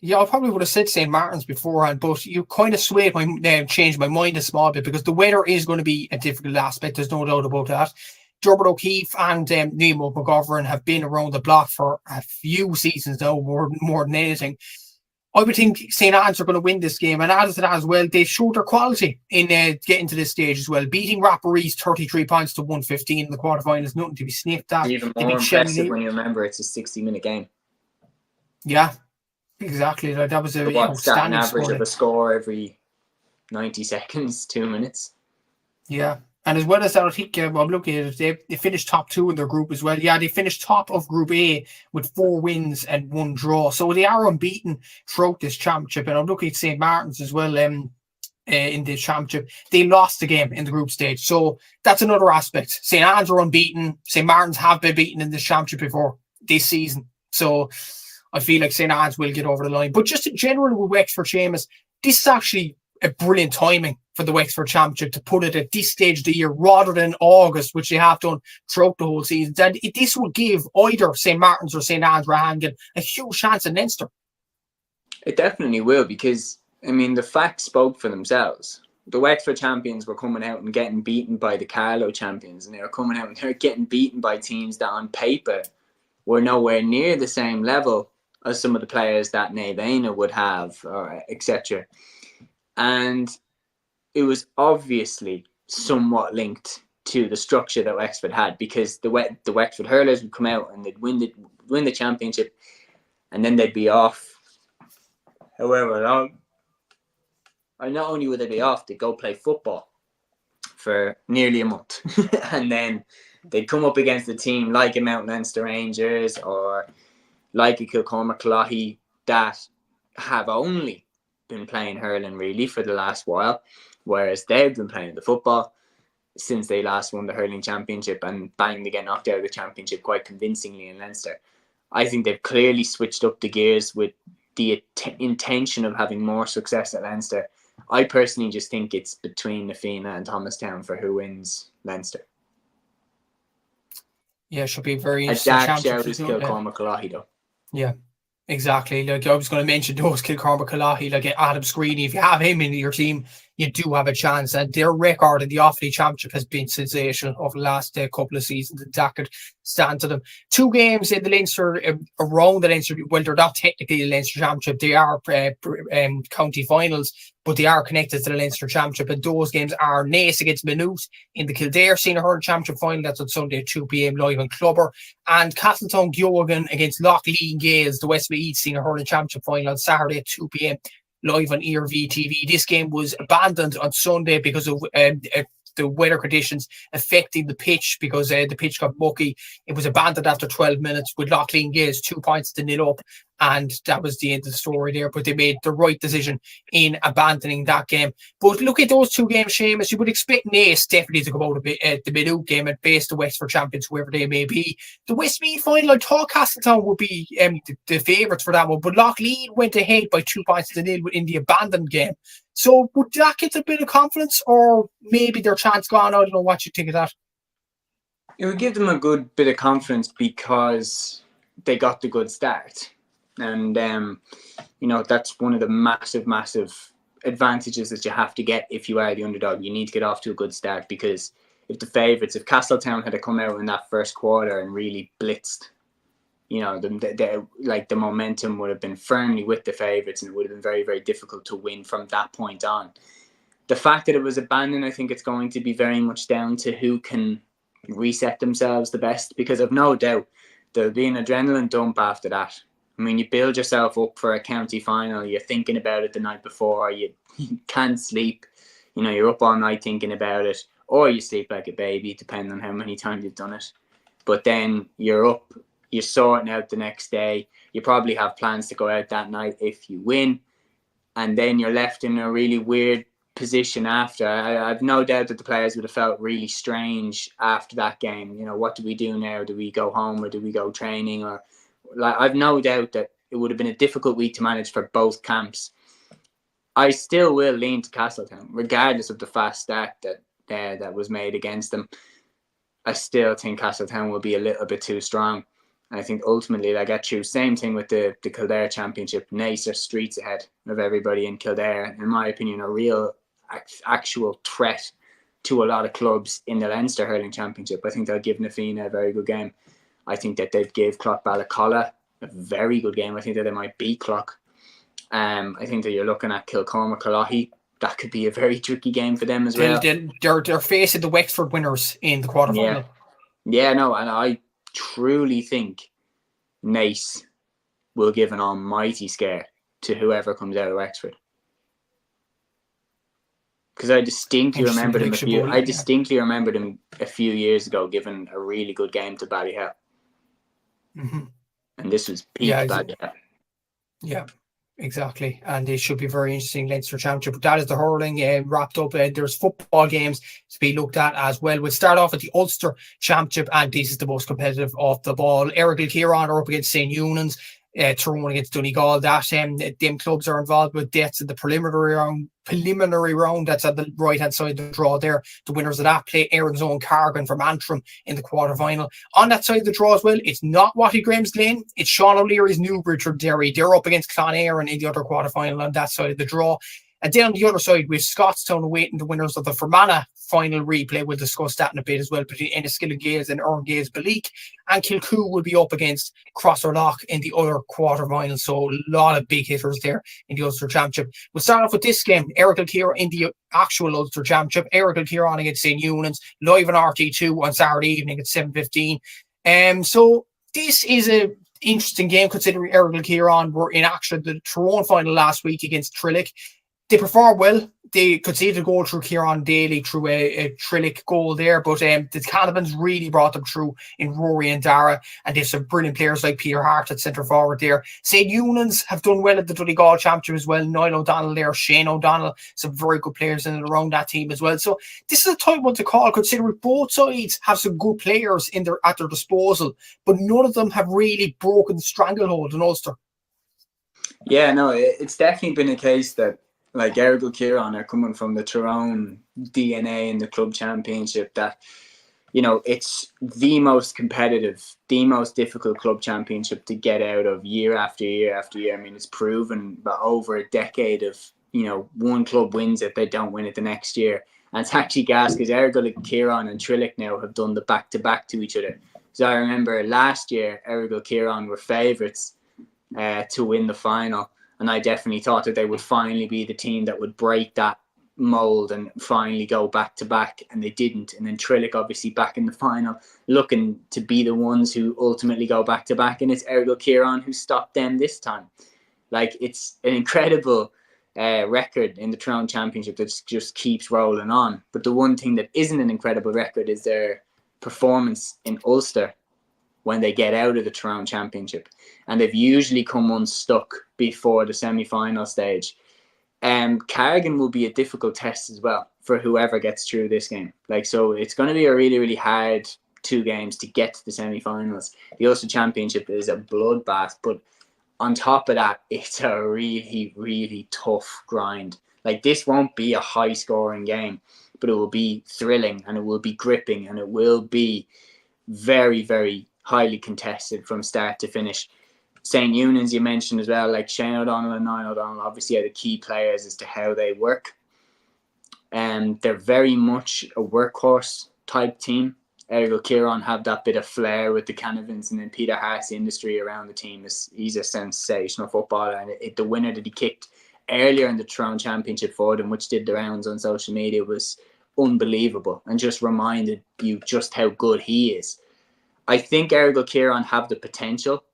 Yeah, I probably would have said St Martin's beforehand, but you kind of changed my mind a small bit, because the weather is going to be a difficult aspect. There's no doubt about that. Diarmuid O'Keefe and Liam McGovern have been around the block for a few seasons now, more than anything. I would think St Anne's are going to win this game, and added to that as well, they showed their quality in getting to this stage as well. Beating Rapparee's 33 points to 115 in the quarterfinals, nothing to be sniffed at. Even more impressive when you remember it's a 60-minute game. Yeah, exactly. That was a outstanding average score. Of a score every 90 seconds, 2 minutes. Yeah. And as well as that, I think I'm looking at it, they finished top 2 in their group as well. Yeah, they finished top of Group A with 4 wins and 1 draw. So they are unbeaten throughout this championship. And I'm looking at St Martin's as well in this championship. They lost the game in the group stage. So that's another aspect. St Anne's are unbeaten. St Martin's have been beaten in this championship before this season. So I feel like St Anne's will get over the line. But just in general with Wexford, Seamus, this is actually a brilliant timing for the Wexford Championship to put it at this stage of the year rather than August, which they have done throughout the whole season. And this will give either St Martin's or St Anne's Rathangan a huge chance in Leinster. It definitely will, because, I mean, the facts spoke for themselves. The Wexford champions were coming out and getting beaten by the Carlow champions, and they were coming out and they were getting beaten by teams that on paper were nowhere near the same level as some of the players that Naomh would have, or etc. And it was obviously somewhat linked to the structure that Wexford had, because the Wexford hurlers would come out and they'd win the championship, and then they'd be off however long. And not only would they be off, they'd go play football for nearly a month. And then they'd come up against a team like a Mount Leinster Rangers or like a Kilcormac Cloughy that have only been playing hurling really for the last while, whereas they've been playing the football since they last won the hurling championship, and bang, they get knocked out of the championship quite convincingly in Leinster. I think they've clearly switched up the gears with the intention of having more success at Leinster. I personally just think it's between Nafina and Thomastown for who wins Leinster. Yeah, it should be very interesting. A dark shout is Kilcormac Cloughy though. Yeah, exactly. Like I was going to mention those Kilcormac Cloughy, like Adam Screeney. If you have him in your team, you do have a chance. And their record in the Offaly Championship has been sensational over the last couple of seasons. And that could stand to them. 2 games in the Leinster, around the Leinster. Well, they're not technically the Leinster Championship. They are county finals, but they are connected to the Leinster Championship. And those games are Naas against Maynooth in the Kildare Senior Hurling Championship final. That's on Sunday at 2 p.m. live on Clubber. And Castletown Geoghegan against Loughlin Gaels, the Westmeath Senior Hurling Championship final on Saturday at 2 p.m. live on ERV TV. This game was abandoned on Sunday because of the weather conditions affecting the pitch, because the pitch got mucky. It was abandoned after 12 minutes with Loughlin Gaels 2 points to 0 up, and that was the end of the story there. But they made the right decision in abandoning that game. But look at those 2 games, Seamus. You would expect Naas definitely to come out of the Maynooth game and face the Wexford champions, whoever they may be. The Westmeath final, I thought Castletown would be the favourites for that one, but Loughlin went ahead by 2 points to 0 in the abandoned game. So would that get a bit of confidence, or maybe their chance gone? I don't know what you think of that. It would give them a good bit of confidence because they got the good start. And, that's one of the massive advantages that you have to get if you are the underdog. You need to get off to a good start, because if Castletown had come out in that first quarter and really blitzed, the momentum would have been firmly with the favourites, and it would have been very, very difficult to win from that point on. The fact that it was abandoned, I think it's going to be very much down to who can reset themselves the best, because I've no doubt there'll be an adrenaline dump after that. I mean, you build yourself up for a county final, you're thinking about it the night before, you can't sleep, you're up all night thinking about it, or you sleep like a baby, depending on how many times you've done it. But then you're up, you're sorting out the next day. You probably have plans to go out that night if you win. And then you're left in a really weird position after. I've no doubt that the players would have felt really strange after that game. What do we do now? Do we go home, or do we go training? Or I've no doubt that it would have been a difficult week to manage for both camps. I still will lean to Castletown, regardless of the fast start that was made against them. I still think Castletown will be a little bit too strong. I think ultimately they'll get through. Same thing with the Kildare Championship. Naas are streets ahead of everybody in Kildare. In my opinion, a real actual threat to a lot of clubs in the Leinster Hurling Championship. I think they'll give Nafina a very good game. I think that they've gave Clough Ballygunner a very good game. I think that they might beat Clough. I think that you're looking at Kilcormac Cloughy. That could be a very tricky game for them as well. They're facing the Wexford winners in the quarterfinal. Yeah, no, and I truly think Naas will give an almighty scare to whoever comes out of Wexford. Because I distinctly remember them a few years ago giving a really good game to Ballyhill. Mm-hmm. And this was peak Ballyhill. Yeah, exactly. And it should be very interesting Leinster Championship. But that is the hurling wrapped up. There's football games to be looked at as well. We'll start off with the Ulster Championship, and this is the most competitive of the ball. Errigal Ciaran are up against St Eunans. Tyrone against Donegal. That them clubs are involved with deaths in the preliminary round. That's at the right hand side of the draw there. The winners of that play Erin's own Cargan from Antrim in the quarter final. On that side of the draw as well, it's not Watty Graham's Glen, it's Sean O'Leary's Newbridge or Derry. They're up against Clare in the other quarter final on that side of the draw. And then on the other side, we have Scottstown awaiting the winners of the Fermanagh final replay. We'll discuss that in a bit as well, between Enniskillen Gaels and Gaels Beleek. And Kilcoo will be up against Crosserlough in the other quarter final. So a lot of big hitters there in the Ulster Championship. We'll start off with this game. Errigal Ciaran in the actual Ulster Championship. Errigal Ciaran against St Eunans, live on RT2 on Saturday evening at 7:15. So this is a interesting game considering Errigal Ciaran were in action at the Tyrone final last week against Trillick. They performed well. They conceded a goal through Ciaran Daly through a Trillick goal there, but the Calibans really brought them through in Rory and Dara, and they have some brilliant players like Peter Hart at centre forward there. St Eunans have done well at the Donegal Championship as well. Niall O'Donnell there, Shane O'Donnell, some very good players in and around that team as well. So this is a tight one to call, considering both sides have some good players at their disposal, but none of them have really broken the stranglehold in Ulster. Yeah, no, it's definitely been a case that like Errigal Ciaran are coming from the Tyrone DNA in the club championship, that, you know, it's the most competitive, the most difficult club championship to get out of year after year after year. I mean, it's proven that over a decade of, you know, one club wins it, they don't win it the next year. And it's actually gas because Errigal Ciaran and Trillick now have done the back-to-back to each other. So I remember last year, Errigal Ciaran were favourites to win the final. And I definitely thought that they would finally be the team that would break that mould and finally go back to back, and they didn't. And then Trillick obviously back in the final, looking to be the ones who ultimately go back to back, and it's Errigal Ciaran who stopped them this time. Like, it's an incredible record in the Tyrone Championship that just keeps rolling on. But the one thing that isn't an incredible record is their performance in Ulster when they get out of the Tyrone Championship, and they've usually come unstuck before the semi-final stage. Carrigan will be a difficult test as well for whoever gets through this game. Like, so it's going to be a really, really hard 2 games to get to the semi-finals. The Ulster Championship is a bloodbath, but on top of that, it's a really, really tough grind. Like, this won't be a high-scoring game, but it will be thrilling, and it will be gripping, and it will be very, very highly contested from start to finish. St Eunans, you mentioned as well, like Shane O'Donnell and Niall O'Donnell obviously are the key players as to how they work. They're very much a workhorse type team. Errigal Ciaran have that bit of flair with the Canavans, and then Peter Hart's industry around the team. He's a sensational footballer, and the winner that he kicked earlier in the Tyrone Championship for them, which did the rounds on social media, was unbelievable and just reminded you just how good he is. I think Errigal Ciaran have the potential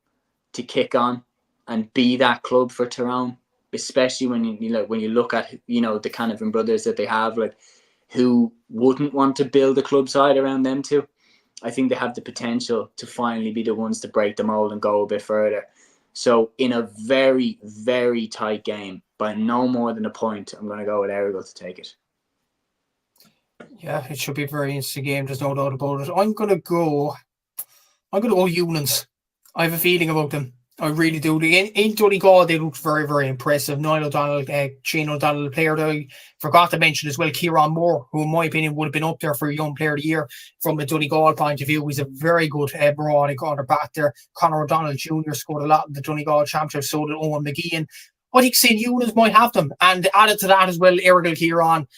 to kick on and be that club for Tyrone, especially when you look at, you know, the Canavan brothers that they have, like, who wouldn't want to build a club side around them too. I think they have the potential to finally be the ones to break the mold and go a bit further. So in a very, very tight game, by no more than a point, I'm going to go with Errigal to take it. Yeah, it should be a very interesting game. There's no doubt about it. I'm going to go Eunans. I have a feeling about them. I really do. In Donegal, they looked very, very impressive. Niall O'Donnell, Shane O'Donnell, the player that I forgot to mention as well, Ciaran Moore, who in my opinion would have been up there for a Young Player of the Year from a Donegal point of view. He's a very good marauding corner back there. Conor O'Donnell Jr. scored a lot in the Donegal Championship, so did Owen McGeehan. I think St Eunans might have them. And added to that as well, Errigal Ciaran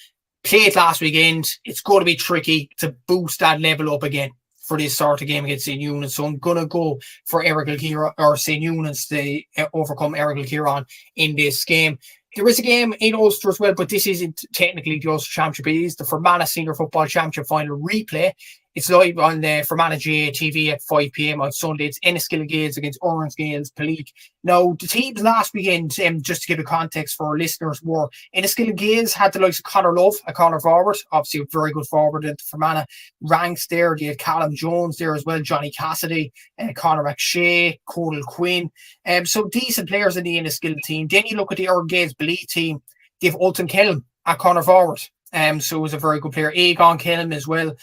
played last weekend. It's going to be tricky to boost that level up again for this sort of game against St Eunans. So I'm going to go for Errigal Ciaran, or St Eunans, to overcome Errigal Ciaran in this game. There is a game in Ulster as well, but this isn't technically the Ulster Championship. It is the Fermanagh Senior Football Championship final replay. It's live on the Fermanagh GA TV at 5 p.m. on Sunday. It's Enniskillen Gaels against Erne Gaels Beleek. Now, the teams last weekend, just to give a context for our listeners, were Enniskillen Gaels had the likes of Conor Love, a corner forward, obviously a very good forward at the Fermanagh ranks there. They had Callum Jones there as well, Johnny Cassidy, Conor McShay, Codal Quinn. So decent players in the Enniskillen team. Then you look at the Erne Gaels Beleek team. They have Ultan Kelm at corner forward. So it was a very good player. Aegon Kelm as well.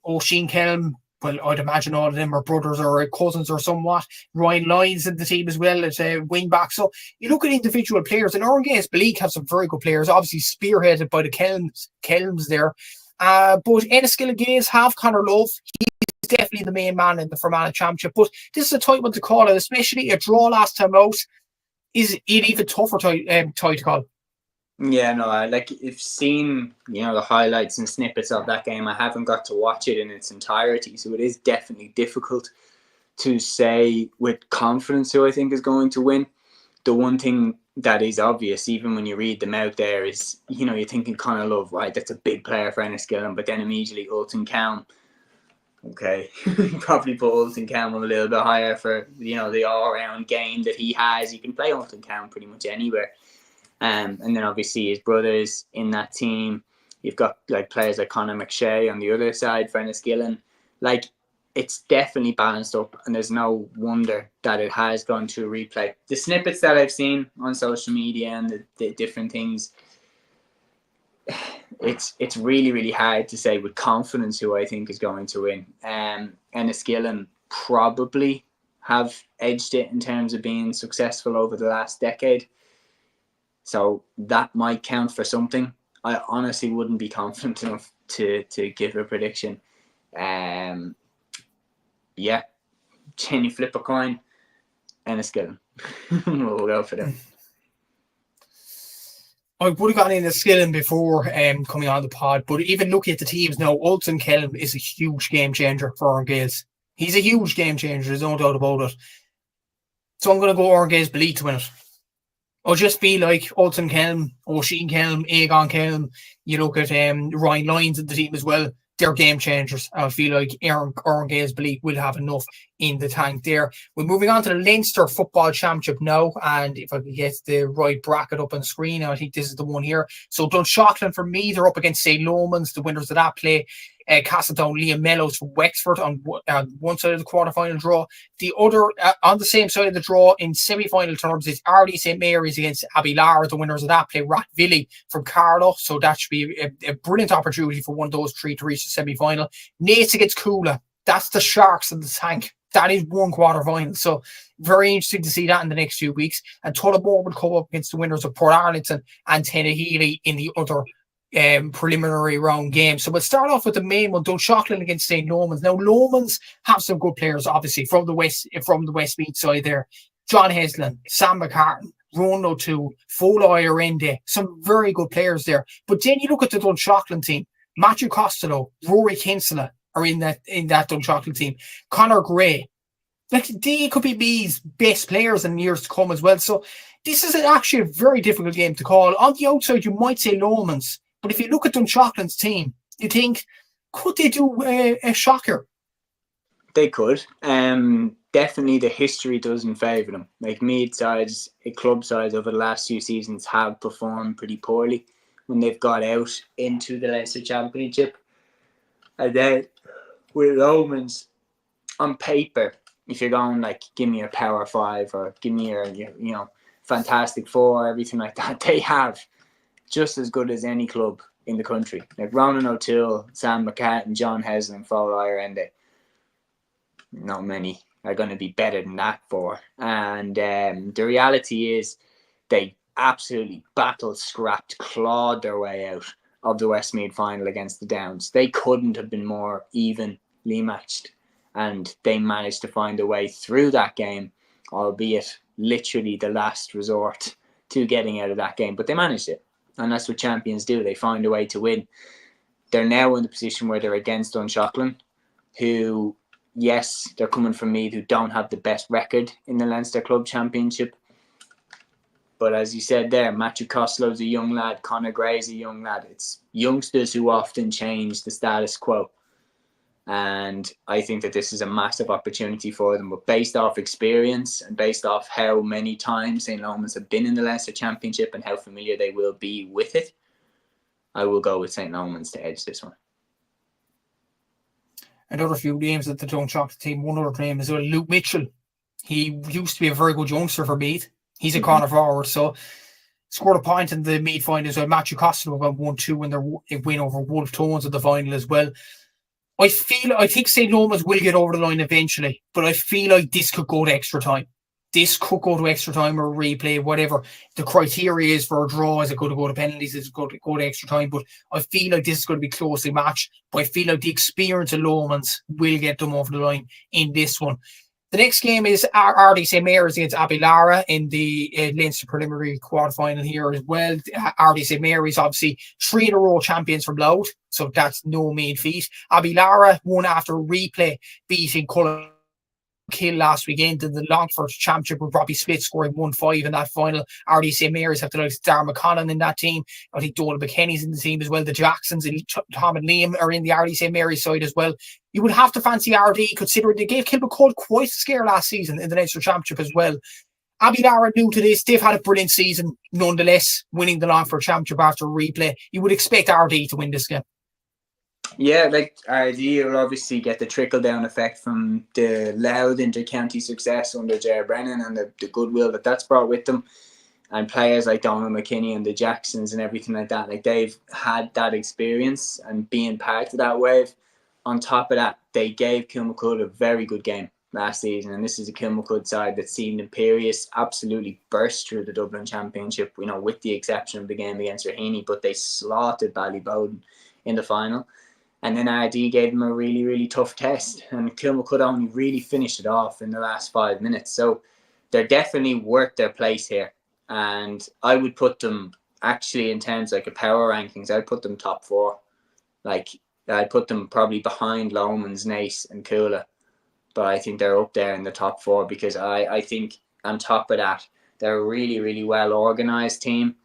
O'Sheen Kelm, well, I'd imagine all of them are brothers or cousins or somewhat. Ryan Lyons in the team as well as a wing back. So you look at individual players, and Gaels Beleek have some very good players, obviously spearheaded by the Kelms there. But Enniskillen Gaels have Conor Love. He's definitely the main man in the Fermanagh Championship. But this is a tight one to call it, especially a draw last time out. Is it even tougher tight to call? Yeah, no, I've seen, the highlights and snippets of that game. I haven't got to watch it in its entirety, so it is definitely difficult to say with confidence who I think is going to win. The one thing that is obvious, even when you read them out there, is, you're thinking Conor Love, right, that's a big player for Enniskillen, but then immediately Ultan Cowan. Okay, probably put Ultan Cowan a little bit higher for, the all-round game that he has. You can play Ultan Cowan pretty much anywhere. And then obviously his brothers in that team. You've got players like Conor McShay on the other side for Enniskillen. It's definitely balanced up, and there's no wonder that it has gone to a replay. The snippets that I've seen on social media and the different things, it's really, really hard to say with confidence who I think is going to win. Enniskillen probably have edged it in terms of being successful over the last decade. So that might count for something. I honestly wouldn't be confident enough to give a prediction. Can you flip a coin? Enniskillen. We'll go for them. I would have gone in Enniskillen before coming on the pod, but even looking at the teams now, Ultan Cowan is a huge game changer for our Gaels. He's a huge game changer, there's no doubt about it. So I'm going to go Gaels Beleek to win it. I'll just be like Ultan Cowan, Oisin Cowan, Aegon Cowan. You look at Ryan Lyons in the team as well. They're game changers. I feel like Gaels Beleek will have enough in the tank there. We're moving on to the Leinster Football Championship now. And if I can get the right bracket up on the screen, I think this is the one here. So Dunshaughlin for me, they're up against St Lomans. The winners of that play. Castletown, Liam Mellows for Wexford on one side of the quarterfinal draw. The other, on the same side of the draw in semi-final terms, is Ardee St Mary's against Abbeylara. The winners of that play Rathangan from Carlow. So that should be a brilliant opportunity for one of those three to reach the semi-final. Naas against Coolera. That's the Sharks in the tank. That is one quarterfinal. So very interesting to see that in the next few weeks. And Tullamore will come up against the winners of Portarlington and Tinahely in the other preliminary round game. So we'll start off with the main one, Dunshaughlin against St Lomans. Now Lomans have some good players, obviously, from the Westmeath side there. John Heslin, Sam McCartan, Ronan O'Toole, Foley Erne, some very good players there. But then you look at the Dunshaughlin team. Matthew Costello, Rory Kinsella are in that Dunshaughlin team. Conor Gray. They could be Meath's best players in years to come as well. So this is actually a very difficult game to call. On the outside, you might say Lomans. But if you look at Dunshauglin's team, you think, could they do a shocker? They could. Definitely the history doesn't favour them. Meath sides, club sides over the last few seasons have performed pretty poorly when they've got out into the Leinster Championship. And then with Lomans, on paper, if you're going give me your Power 5 or give me your Fantastic Four, everything like that, they have just as good as any club in the country. Ronan O'Toole, Sam McCartan, John Heslin, Foley Erne. Not many are going to be better than that for. And the reality is they absolutely battled, scrapped, clawed their way out of the Westmeath final against the Downs. They couldn't have been more evenly matched. And they managed to find a way through that game, albeit literally the last resort to getting out of that game. But they managed it. And that's what champions do. They find a way to win. They're now in the position where they're against Dunshaughlin, who, yes, they're coming from Meath, who don't have the best record in the Leinster Club Championship. But as you said there, Matthew Costello's a young lad, Conor Gray's a young lad. It's youngsters who often change the status quo. And I think that this is a massive opportunity for them. But based off experience and based off how many times St Lomans have been in the Leinster Championship and how familiar they will be with it, I will go with St Lomans to edge this one. Another few names at the Dunshaughlin team. One other name is Luke Mitchell. He used to be a very good youngster for Meath. He's a corner forward, so scored a point in the Meath final as well. Matthew Costello got 1-2 in their win over Wolf Tones at the final as well. I think St Lomans will get over the line eventually, but I feel like this could go to extra time. This could go to extra time or replay, whatever the criteria is for a draw. Is it going to go to penalties? Is it going to go to extra time? But I feel like this is going to be closely matched. But I feel like the experience of Lomans will get them over the line in this one. The next game is Ardee St Mary's against Abbeylara in the Leinster preliminary quarterfinal here as well. Ardee St Mary's obviously 3 in a row champions from Louth, so that's no mean feat. Abbeylara won after replay, beating Coolera last weekend in the Longford Championship with Robbie Split scoring 1-5 in that final. Ardee St Mary's have to like Darren McConnell in that team. I think Donald McKenny's in the team as well. The Jacksons and Tom and Liam are in the Ardee St Mary's side as well. You would have to fancy Ardee, considering they gave Kilmacud quite a scare last season in the Leinster Championship as well. Abbeylara new to this. They've had a brilliant season nonetheless, winning the Longford Championship after a replay. You would expect Ardee to win this game. Yeah, like Ardee will obviously get the trickle-down effect from the loud inter-county success under Ger Brennan and the goodwill that's brought with them. And players like Donald McKinney and the Jacksons and everything like that, like they've had that experience and being part of that wave. On top of that, they gave Kilmacud a very good game last season. And this is a Kilmacud side that seemed imperious, absolutely burst through the Dublin Championship, with the exception of the game against Raheny, but they slaughtered Ballygunner in the final. And then Ardee gave them a really, really tough test. And Kilmacud only really finished it off in the last 5 minutes. So they're definitely worth their place here. And I would put them, actually, in terms like a power rankings, I'd put them top 4. Like, I'd put them probably behind Lomans, Naas and Coolera. But I think they're up there in the top 4 because I think on top of that, they're a really, really well-organised team.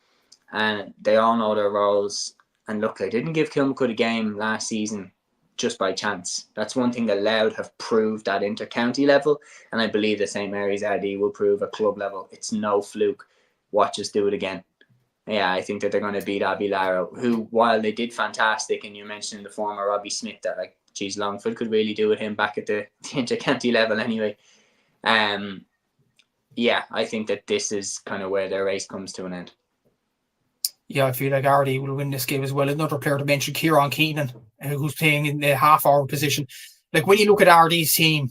And they all know their roles. And look, they didn't give Kilmacud a game last season just by chance. That's one thing that Louth have proved at inter-county level. And I believe that St Mary's Ardee will prove at club level. It's no fluke. Watch us do it again. Yeah, I think that they're going to beat Abbeylara, who, while they did fantastic, and you mentioned the former Robbie Smith, that Longford could really do with him back at the inter-county level anyway. Yeah, I think that this is kind of where their race comes to an end. Yeah, I feel like Ardee will win this game as well. Another player to mention, Ciaran, who's playing in the half-hour position. Like, when you look at Ardee's team,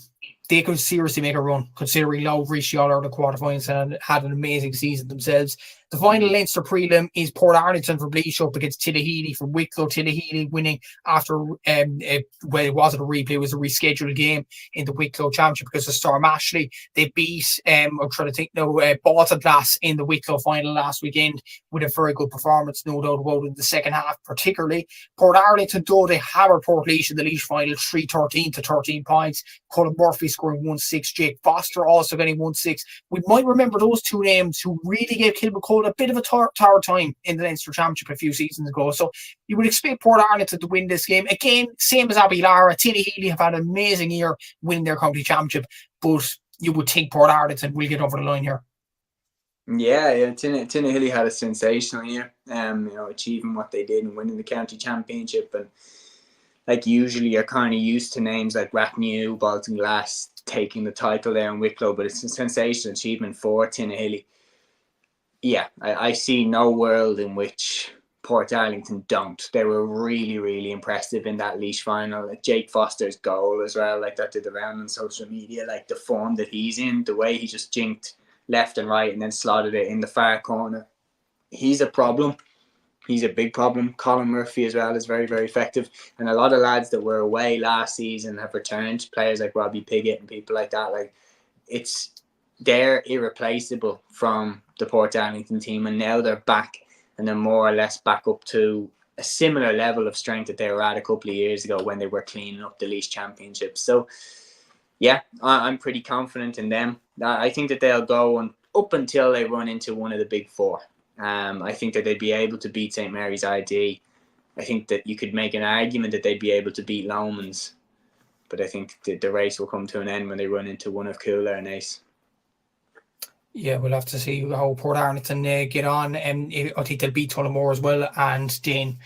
they could seriously make a run, considering Louth reached the All-Ireland quarterfinals and had an amazing season themselves. The final Leinster prelim is Portarlington for Beleek up against Tinahely from Wicklow. Tinahely winning after, it wasn't a replay, it was a rescheduled game in the Wicklow Championship because of Storm Ashley. They beat, I'm trying to think now, Ballygunner in the Wicklow final last weekend with a very good performance, no doubt about it, in the second half particularly. Portarlington, though, they hammered Portlaoise in the Laois final, 3-13 to 13 points. Colin Murphy scoring 1-6, Jake Foster also getting 1-6. We might remember those two names who really gave Kilmacud a bit of a tower time in the Leinster Championship a few seasons ago. So you would expect Portarlington to win this game. Again, same as Abbeylara. Tinahely have had an amazing year winning their county championship, but you would think Portarlington will get over the line here. Yeah, Tinahely had a sensational year, achieving what they did and winning the county championship. And like, usually you're kind of used to names like Rathangan, Ballygunner taking the title there in Wicklow, but it's a sensational achievement for Tinahely. Yeah, I see no world in which Portarlington don't. They were really, really impressive in that Laois final. Like Jake Foster's goal as well, like that did the round on social media, like the form that he's in, the way he just jinked left and right and then slotted it in the far corner. He's a problem. He's a big problem. Colin Murphy as well is very, very effective. And a lot of lads that were away last season have returned. Players like Robbie Piggott and people like that. Like, they're irreplaceable from the Portarlington team, and now they're back and they're more or less back up to a similar level of strength that they were at a couple of years ago when they were cleaning up the Laois Championships. So yeah, I'm pretty confident in them. I think that they'll go on up until they run into one of the big 4. I think that they'd be able to beat St Mary's Ardee. I think that you could make an argument that they'd be able to beat Lomans, but I think the race will come to an end when they run into one of Coolera and Naas. Yeah, we'll have to see how Portarlington get on. I think they'll beat Tullamore as well, and then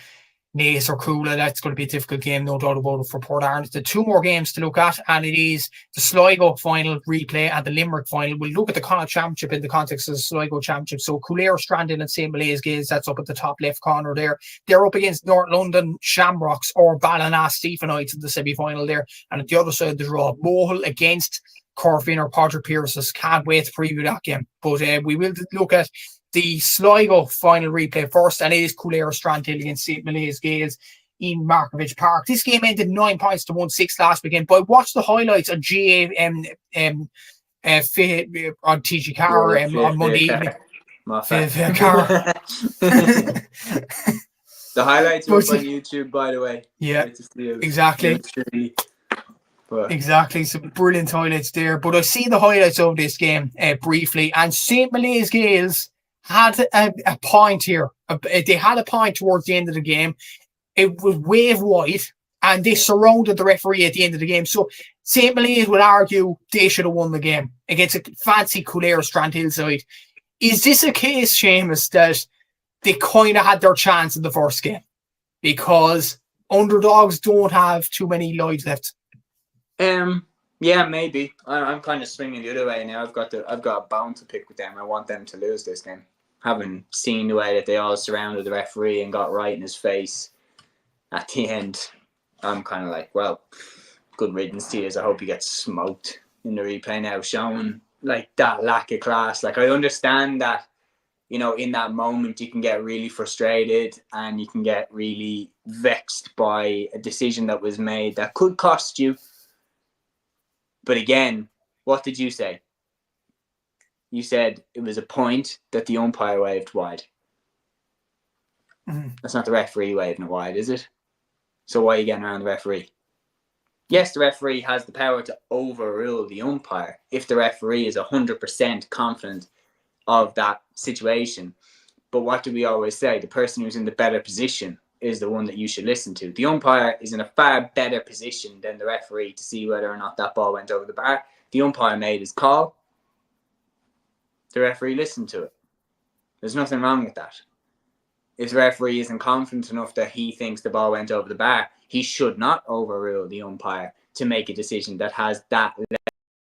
Naas or Coola. That's going to be a difficult game, no doubt about it, for Portarlington. The 2 more games to look at, and it is the Sligo final replay and the Limerick final. We'll look at the Connacht Championship in the context of the Sligo Championship. So Coolera, Strandhill and St Molaise Gaels, that's up at the top left corner there. They're up against North London Shamrocks or Ballina Stephenites in the semi-final there. And at the other side of the draw, Mohill against Corfin or Podger Pierce's. Can't wait to preview that game. But we will look at the Sligo final replay first, and it is Coolera Strandhill against St Molaise Gaels in Markovich Park. This game ended 9 points to 1-6 last weekend, but I watched the highlights on GA on TG Car on Monday evening. The highlights are up on YouTube, by the way. Yeah, exactly. Exactly, some brilliant highlights there. But I see the highlights of this game briefly, and St Molaise Gaels had a point here. They had a point towards the end of the game. It was wave wide, and they surrounded the referee at the end of the game. So St Molaise would argue they should have won the game against a fancy Coolera Strandhill side. Is this a case, Seamus, that they kind of had their chance in the first game because underdogs don't have too many lives left? Yeah, maybe. I'm kind of swinging the other way now. I've got a bone to pick with them. I want them to lose this game. Having seen the way that they all surrounded the referee and got right in his face at the end, I'm kind of like, well, good riddance to you. I hope he gets smoked in the replay now, showing like that lack of class. Like, I understand that, you know, in that moment you can get really frustrated and you can get really vexed by a decision that was made that could cost you. But again, what did you say? You said it was a point that the umpire waved wide. That's not the referee waving it wide, is it? So why are you getting around the referee? Yes, the referee has the power to overrule the umpire if the referee is 100% confident of that situation. But what do we always say? The person who's in the better position is the one that you should listen to. The umpire is in a far better position than the referee to see whether or not that ball went over the bar. The umpire made his call. The referee listened to it. There's nothing wrong with that. If the referee isn't confident enough that he thinks the ball went over the bar, he should not overrule the umpire to make a decision that has that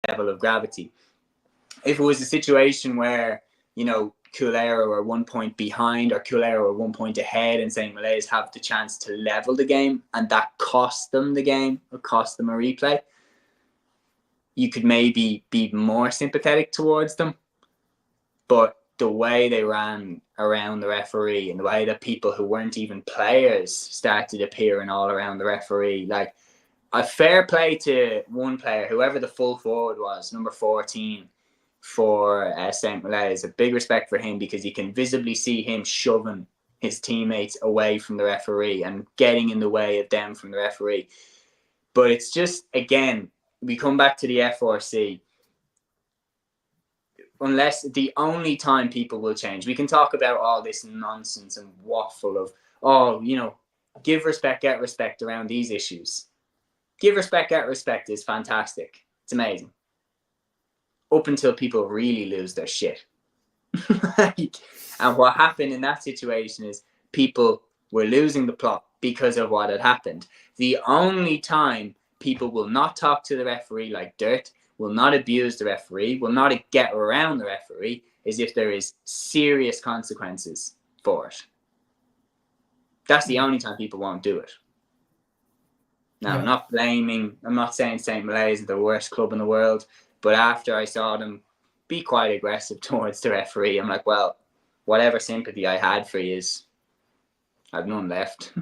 level of gravity. If it was a situation where, you know, Coolera were 1 point behind or Coolera were 1 point ahead and St Molaise have the chance to level the game and that cost them the game or cost them a replay, you could maybe be more sympathetic towards them. But the way they ran around the referee and the way that people who weren't even players started appearing all around the referee, like, a fair play to one player, whoever the full forward was, number 14 for St Molaise, a big respect for him because you can visibly see him shoving his teammates away from the referee and getting in the way of them from the referee. But it's just, again, we come back to the FRC. Unless the only time people will change, we can talk about all this nonsense and waffle of, oh, you know, give respect, get respect around these issues. Give respect, get respect is fantastic. It's amazing. Up until people really lose their shit. And what happened in that situation is people were losing the plot because of what had happened. The only time people will not talk to the referee like dirt, will not abuse the referee, will not get around the referee, is if there is serious consequences for it. That's the only time people won't do it. Now, I'm not saying St Molaise is the worst club in the world, but after I saw them be quite aggressive towards the referee, I'm like, well, whatever sympathy I had for you is, I've none left.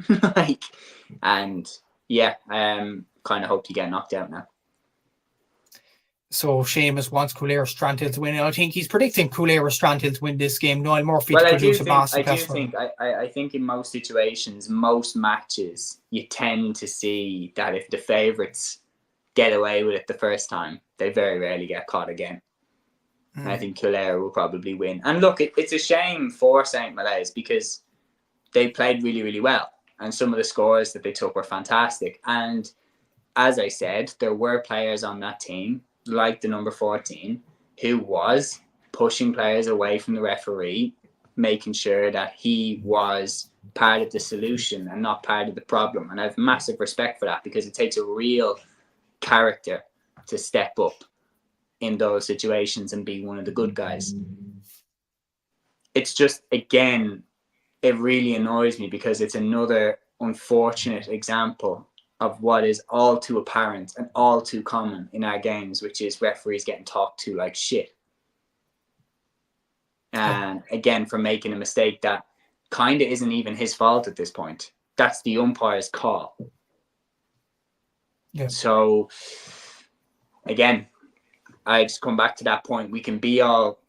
And yeah, kind of hope you get knocked out now. So Seamus wants Coolera Strandhill to win. I think he's predicting Coolera Strandhill to win this game. Noel Murphy well, to produce a masterclass. I think in most situations, most matches, you tend to see that if the favourites get away with it the first time, they very rarely get caught again. I think Coolera will probably win. And look, it's a shame for St Molaise because they played really, really well. And some of the scores that they took were fantastic. And as I said, there were players on that team, like the number 14, who was pushing players away from the referee, making sure that he was part of the solution and not part of the problem. And I have massive respect for that, because it takes a real character to step up in those situations and be one of the good guys. It's just, again, it really annoys me, because it's another unfortunate example of what is all too apparent and all too common in our games, which is referees getting talked to like shit. And again, for making a mistake that kind of isn't even his fault at this point. That's the umpire's call. Yeah. So, again, I just come back to that point. We can be all,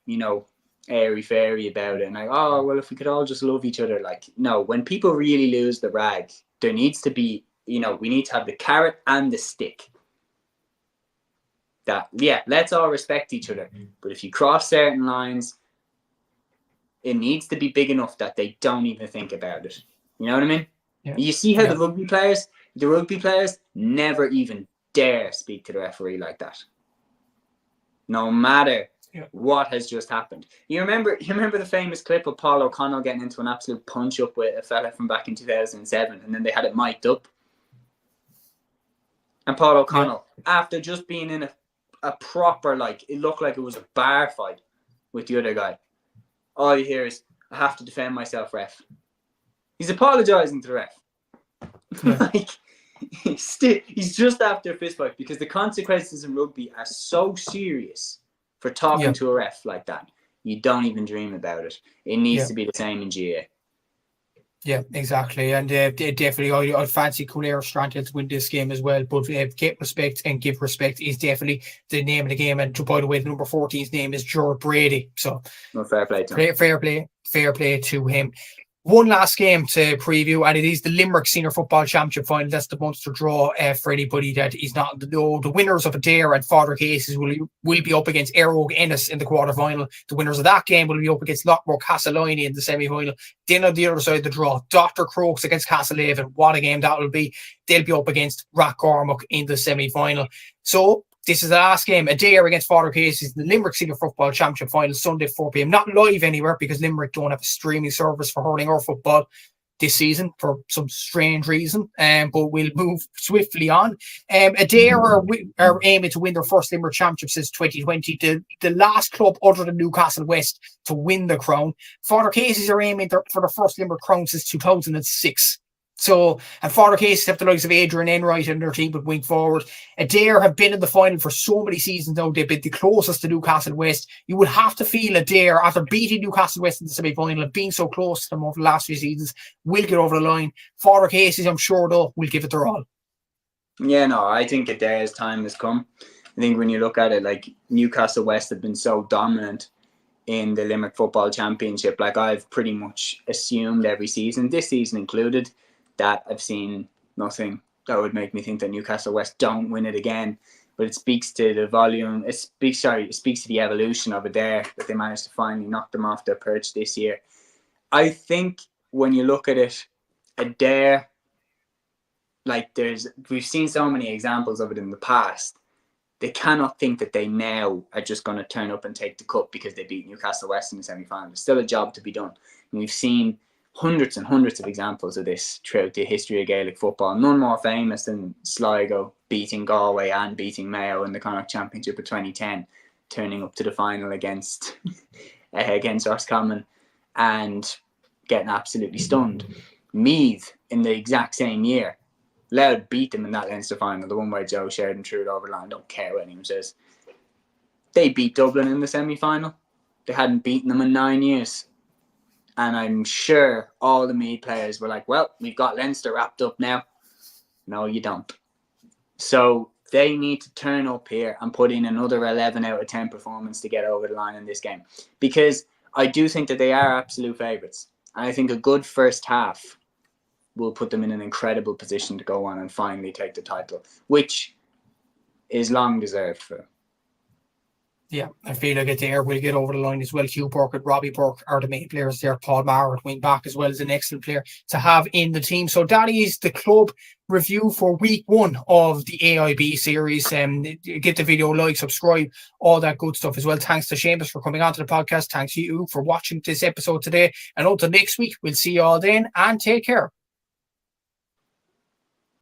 airy-fairy about it. And like, oh, well, if we could all just love each other. Like, no, when people really lose the rag, there needs to be, we need to have the carrot and the stick. That, yeah, let's all respect each other. But if you cross certain lines, it needs to be big enough that they don't even think about it. You know what I mean? Yeah. You see how the rugby players never even dare speak to the referee like that. No matter what has just happened. You remember the famous clip of Paul O'Connell getting into an absolute punch-up with a fella from back in 2007, and then they had it mic'd up? And Paul O'Connell, after just being in a proper, it looked like it was a bar fight with the other guy, all you hear is, I have to defend myself, ref. He's apologising to the ref. Yeah. He's just after a fist fight, because the consequences in rugby are so serious for talking to a ref like that. You don't even dream about it. It needs to be the same in GA. Yeah, exactly. And definitely, I'd fancy Coolera Strandhill to win this game as well. But get respect and give respect is definitely the name of the game. And by the way, the number 14's name is Gerard Brady. So, fair play to him. Fair play to him. One last game to preview, and it is the Limerick Senior Football Championship final. That's the Munster draw for anybody that is not the winners of Adare and Fodder Cases will be up against Errigal Ennis in the quarter-final. The winners of that game will be up against Lockmore Castleiney in the semi-final. Then on the other side of the draw, Dr. Crokes against Castlehaven. What a game that will be. They'll be up against Rathcormac in the semi-final. So this is the last game, Adare against Fodder Cases, the Limerick Senior Football Championship final, Sunday 4 p.m. Not live anywhere, because Limerick don't have a streaming service for hurling or football this season for some strange reason. But we'll move swiftly on. Adare are aiming to win their first Limerick Championship since 2020. The last club other than Newcastle West to win the crown. Fodder Cases are aiming for the first Limerick crown since 2006. So, and Fodder Cases have the likes of Adrian Enright and their team with wing forward. Adare have been in the final for so many seasons now. They've been the closest to Newcastle West. You would have to feel Adare, after beating Newcastle West in the semi-final and being so close to them over the last few seasons, will get over the line. Fodder Cases, I'm sure, though, will give it their all. Yeah, no, I think Adare's time has come. I think when you look at it, Newcastle West have been so dominant in the Limerick Football Championship. I've pretty much assumed every season, this season included, that I've seen nothing that would make me think that Newcastle West don't win it again. But it speaks to the volume. It speaks to the evolution of Adare, that they managed to finally knock them off their perch this year. I think when you look at it, Adare, we've seen so many examples of it in the past. They cannot think that they now are just going to turn up and take the cup because they beat Newcastle West in the semi-final. There's still a job to be done. And we've seen hundreds and hundreds of examples of this throughout the history of Gaelic football. None more famous than Sligo beating Galway and beating Mayo in the Connacht Championship of 2010, turning up to the final against Roscommon and getting absolutely stunned. Meath in the exact same year. Louth beat them in that Leinster final, the one where Joe Sheridan threw it over the line. Don't care what anyone says. They beat Dublin in the semi-final. They hadn't beaten them in 9 years. And I'm sure all the Meath players were like, well, we've got Leinster wrapped up now. No, you don't. So they need to turn up here and put in another 11 out of 10 performance to get over the line in this game. Because I do think that they are absolute favourites. And I think a good first half will put them in an incredible position to go on and finally take the title, which is long deserved for them. Yeah, I feel like Adare will get over the line as well. Hugh Burke and Robbie Burke are the main players there. Paul Maher at wing back as well is an excellent player to have in the team. So that is the club review for week 1 of the AIB series. Get the video, like, subscribe, all that good stuff as well. Thanks to Seamus for coming onto the podcast. Thanks to you for watching this episode today. And until next week, we'll see you all then, and take care.